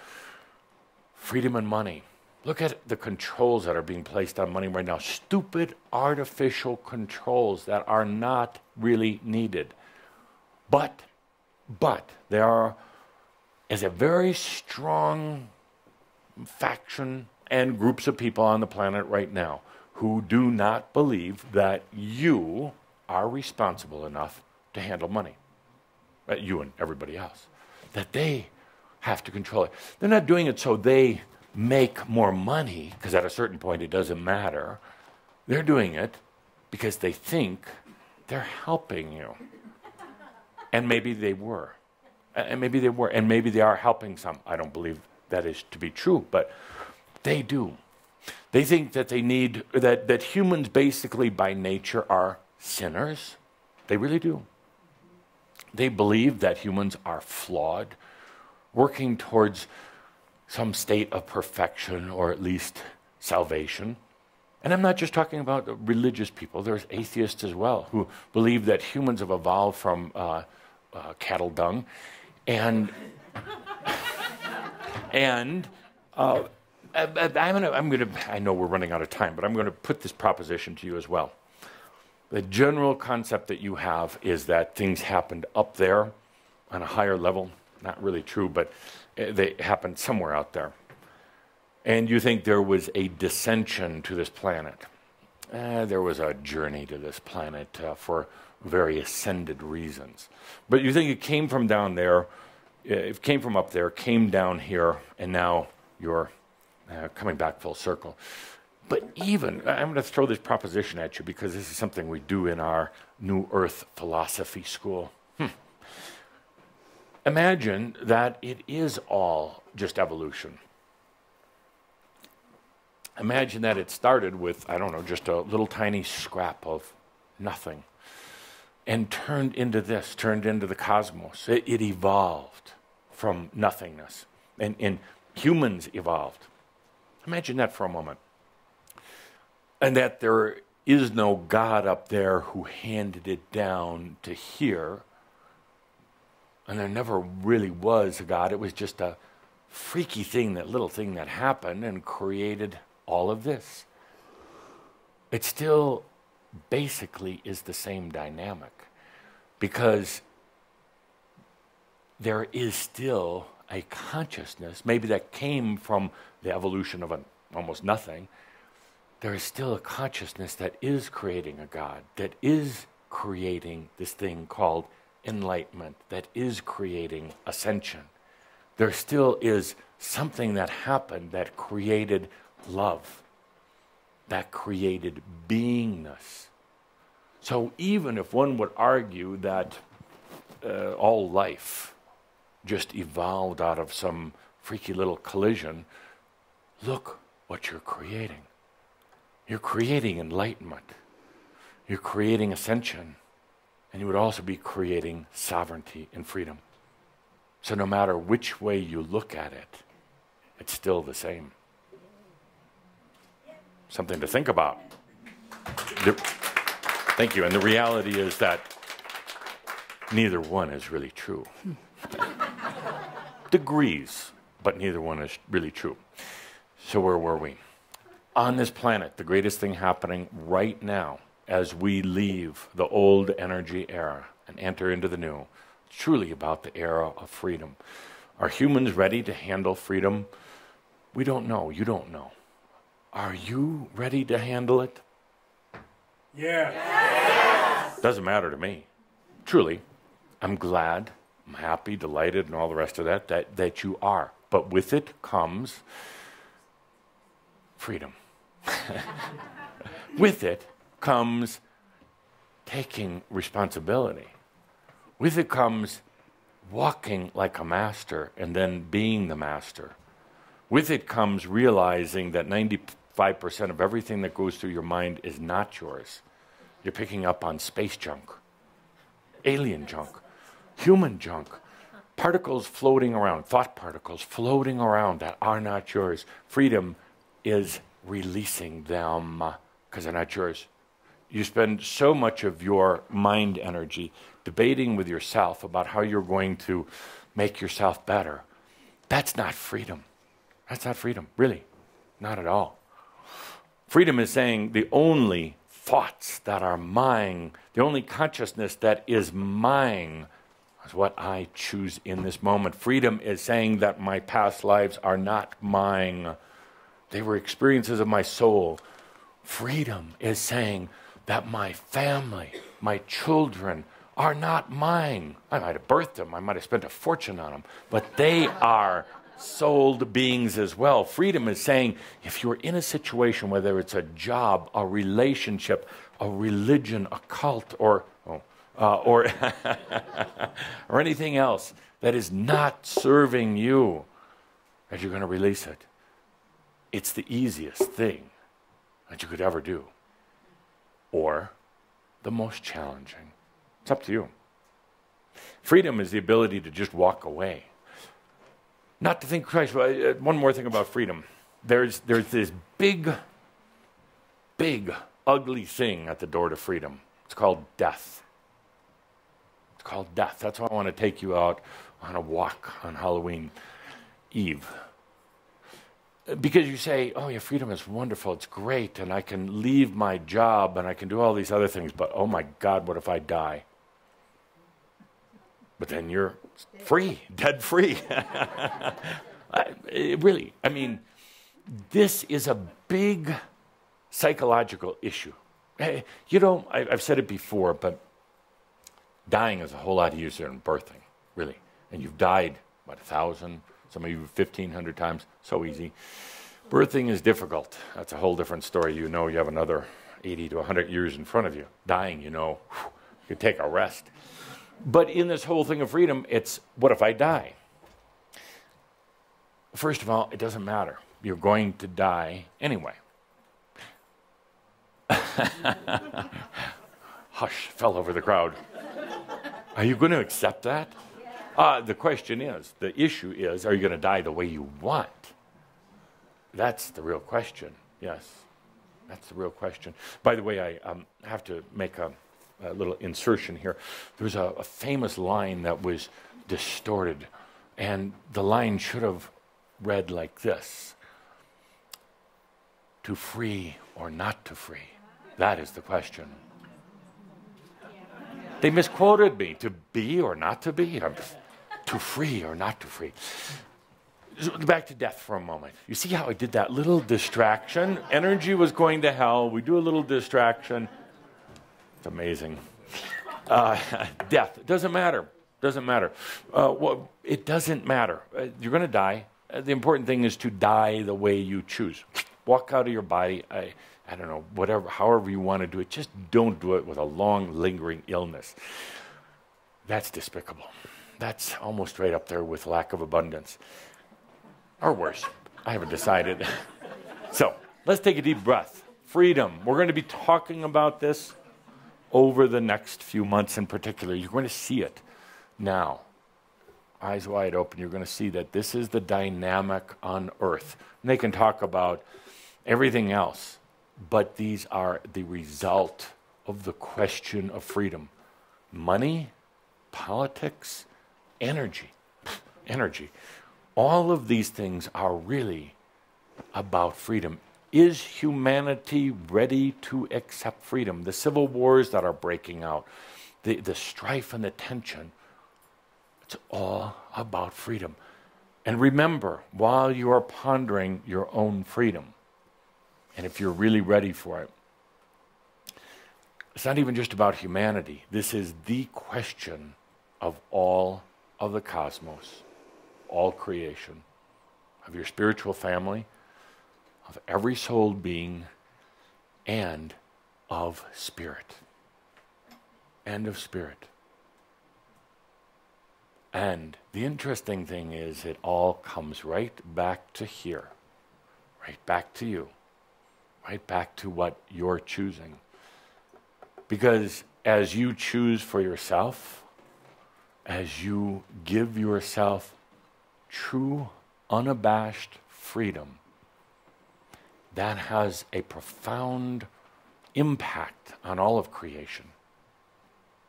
[SPEAKER 1] Freedom and money. Look at the controls that are being placed on money right now. Stupid, artificial controls that are not really needed. But there is a very strong faction and groups of people on the planet right now who do not believe that you are responsible enough to handle money. You and everybody else. That they have to control it. They're not doing it so they make more money, because at a certain point it doesn't matter. They're doing it because they think they're helping you. And maybe they were. And maybe they were. And maybe they are helping some. I don't believe that is to be true, but they do. They think that they need, that humans basically by nature are sinners. They really do. They believe that humans are flawed, working towards some state of perfection or at least salvation. And I'm not just talking about religious people. There's atheists as well who believe that humans have evolved from cattle dung. And I know we're running out of time, but I'm going to put this proposition to you as well. The general concept that you have is that things happened up there on a higher level. Not really true, but they happened somewhere out there. And you think there was a descension to this planet. There was a journey to this planet for very ascended reasons. But you think it came from down there, it came from up there, came down here, and now you're coming back full circle. But even, I'm going to throw this proposition at you because this is something we do in our New Earth philosophy school. Imagine that it is all just evolution. Imagine that it started with, I don't know, just a little tiny scrap of nothing and turned into this, turned into the cosmos. It evolved from nothingness, and humans evolved. Imagine that for a moment. And that there is no God up there who handed it down to here, and there never really was a God. It was just a freaky thing, that little thing that happened and created all of this. It still basically is the same dynamic, because there is still a consciousness, maybe that came from the evolution of almost nothing. There is still a consciousness that is creating a God, that is creating this thing called enlightenment, that is creating ascension. There still is something that happened that created love, that created beingness. So even if one would argue that all life just evolved out of some freaky little collision, look what you're creating. You're creating enlightenment. You're creating ascension. And you would also be creating sovereignty and freedom. So no matter which way you look at it, it's still the same. Something to think about. Thank you. And the reality is that neither one is really true. Degrees, but neither one is really true. So where were we? On this planet, the greatest thing happening right now as we leave the old energy era and enter into the new, it's truly about the era of freedom. Are humans ready to handle freedom? We don't know. You don't know. Are you ready to handle it?
[SPEAKER 11] Yes.
[SPEAKER 1] Doesn't matter to me. Truly, I'm glad, I'm happy, delighted, and all the rest of that you are. But with it comes freedom. With it comes taking responsibility. With it comes walking like a master and then being the master. With it comes realizing that 95% of everything that goes through your mind is not yours. You're picking up on space junk, alien junk, human junk, particles floating around, thought particles floating around that are not yours. Freedom is releasing them because they're not yours. You spend so much of your mind energy debating with yourself about how you're going to make yourself better. That's not freedom. That's not freedom, really. Not at all. Freedom is saying the only thoughts that are mine, the only consciousness that is mine is what I choose in this moment. Freedom is saying that my past lives are not mine. They were experiences of my soul. Freedom is saying that my family, my children, are not mine. I might have birthed them. I might have spent a fortune on them. But they are souled beings as well. Freedom is saying if you're in a situation, whether it's a job, a relationship, a religion, a cult, or or anything else that is not serving you, that you're going to release it. It's the easiest thing that you could ever do, or the most challenging. It's up to you. Freedom is the ability to just walk away. Not to think Christ. One more thing about freedom. There's this big, ugly thing at the door to freedom. It's called death. It's called death. That's why I want to take you out on a walk on Halloween Eve. Because you say, oh yeah, freedom is wonderful, it's great, and I can leave my job and I can do all these other things, but oh my God, what if I die? But then you're free, dead free. Really, I mean, this is a big psychological issue. You know, I've said it before, but dying is a whole lot easier than birthing, really. And you've died, what, 1,000, some of you 1,500 times, so easy. Birthing is difficult. That's a whole different story. You know you have another 80 to 100 years in front of you. Dying, you know, you could take a rest. But in this whole thing of freedom, it's, what if I die? First of all, it doesn't matter. You're going to die anyway. Hush, fell over the crowd. Are you going to accept that? The question is, the issue is, are you going to die the way you want? That's the real question, yes. That's the real question. By the way, I have to make a little insertion here. There's a famous line that was distorted, and the line should have read like this: to free or not to free? That is the question. They misquoted me. To be or not to be? To free or not to free? Back to death for a moment. You see how I did that little distraction? Energy was going to hell. We do a little distraction. It's amazing. Death. It doesn't matter. Doesn't matter. Well, it doesn't matter. You're going to die. The important thing is to die the way you choose. Walk out of your body. I don't know, whatever, however you want to do it. Just don't do it with a long, lingering illness. That's despicable. That's almost right up there with lack of abundance. Or worse. I haven't decided. So, let's take a deep breath. Freedom. We're going to be talking about this over the next few months in particular. You're going to see it now. Eyes wide open. You're going to see that this is the dynamic on earth. And they can talk about everything else, but these are the result of the question of freedom. Money, politics, energy. Energy. All of these things are really about freedom. Is humanity ready to accept freedom? The civil wars that are breaking out, the strife and the tension, it's all about freedom. And remember, while you are pondering your own freedom, and if you're really ready for it, it's not even just about humanity. This is the question of all of the cosmos, all creation, of your spiritual family, of every soul being, and of spirit. And of spirit. And the interesting thing is it all comes right back to here, right back to you, right back to what you're choosing. Because as you choose for yourself, as you give yourself true, unabashed freedom, that has a profound impact on all of creation.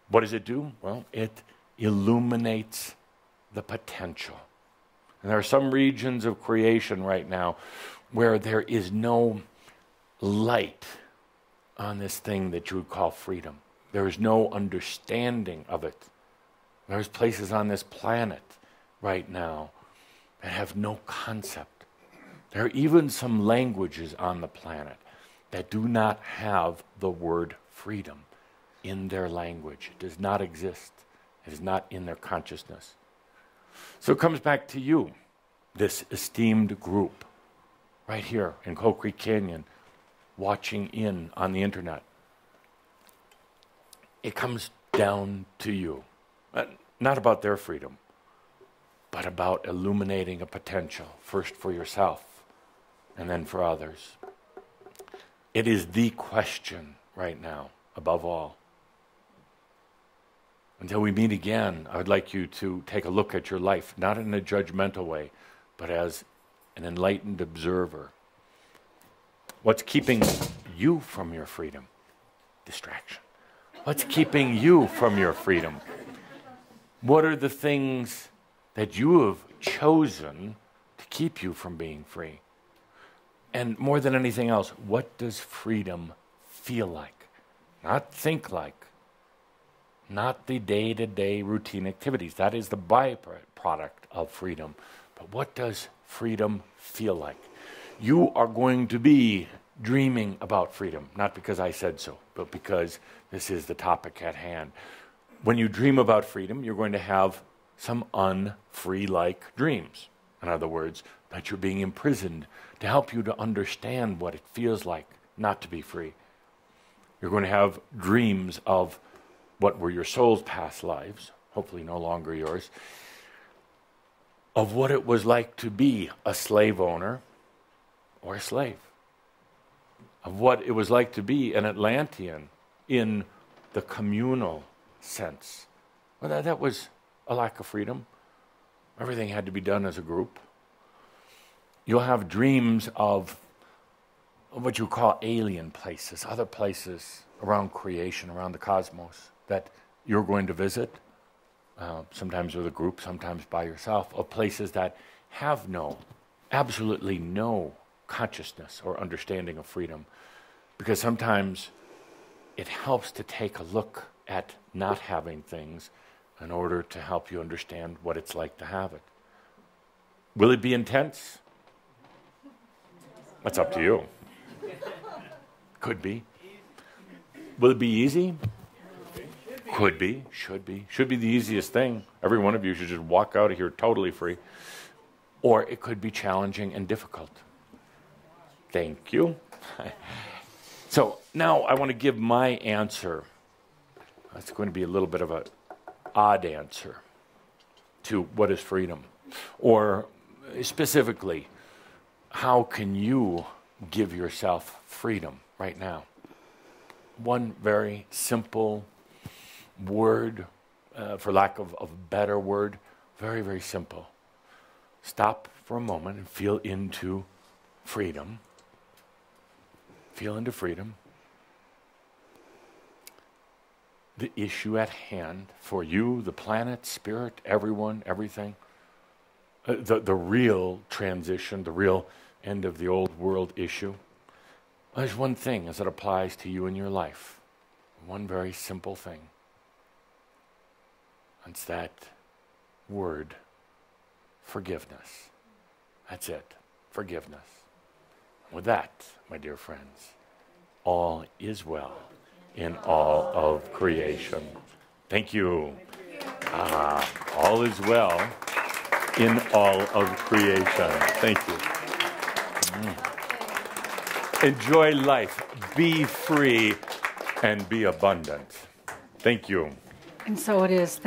[SPEAKER 1] What does it do? Well, it illuminates the potential. And there are some regions of creation right now where there is no light on this thing that you would call freedom. There is no understanding of it. There's places on this planet right now that have no concept. There are even some languages on the planet that do not have the word freedom in their language. It does not exist. It is not in their consciousness. So it comes back to you, this esteemed group, right here in Coal Creek Canyon, watching in on the internet. It comes down to you. Not about their freedom, but about illuminating a potential, first for yourself, and then for others. It is the question right now, above all. Until we meet again, I would like you to take a look at your life, not in a judgmental way, but as an enlightened observer. What's keeping you from your freedom? Distraction. What's keeping you from your freedom? What are the things that you have chosen to keep you from being free? And more than anything else, what does freedom feel like? Not think like. Not the day-to-day routine activities. That is the byproduct of freedom. But what does freedom feel like? You are going to be dreaming about freedom, not because I said so, but because this is the topic at hand. When you dream about freedom, you're going to have some unfree-like dreams. In other words, that you're being imprisoned to help you to understand what it feels like not to be free. You're going to have dreams of what were your soul's past lives, hopefully no longer yours, of what it was like to be a slave owner or a slave, of what it was like to be an Atlantean in the communal sense. Well, that was a lack of freedom. Everything had to be done as a group. You'll have dreams of what you call alien places, other places around creation, around the cosmos, that you're going to visit, sometimes with a group, sometimes by yourself, of places that have absolutely no consciousness or understanding of freedom. Because sometimes it helps to take a look at not having things in order to help you understand what it's like to have it. Will it be intense? That's up to you. Could be. Will it be easy? Could be, should be. Should be the easiest thing. Every one of you should just walk out of here totally free. Or it could be challenging and difficult. Thank you. So now I want to give my answer. It's going to be a little bit of an odd answer to what is freedom. Or specifically, how can you give yourself freedom right now? One very simple word, for lack of a better word, very, very simple. Stop for a moment and feel into freedom. Feel into freedom. The issue at hand for you, the planet, spirit, everyone, everything. The real transition, the real end of the old world issue. There's one thing as it applies to you in your life. One very simple thing. It's that word, forgiveness. That's it, forgiveness. With that, my dear friends, all is well in all of creation. Thank you. All is well in all of creation. Thank you. Enjoy life, be free, and be abundant. Thank you.
[SPEAKER 2] And so it is.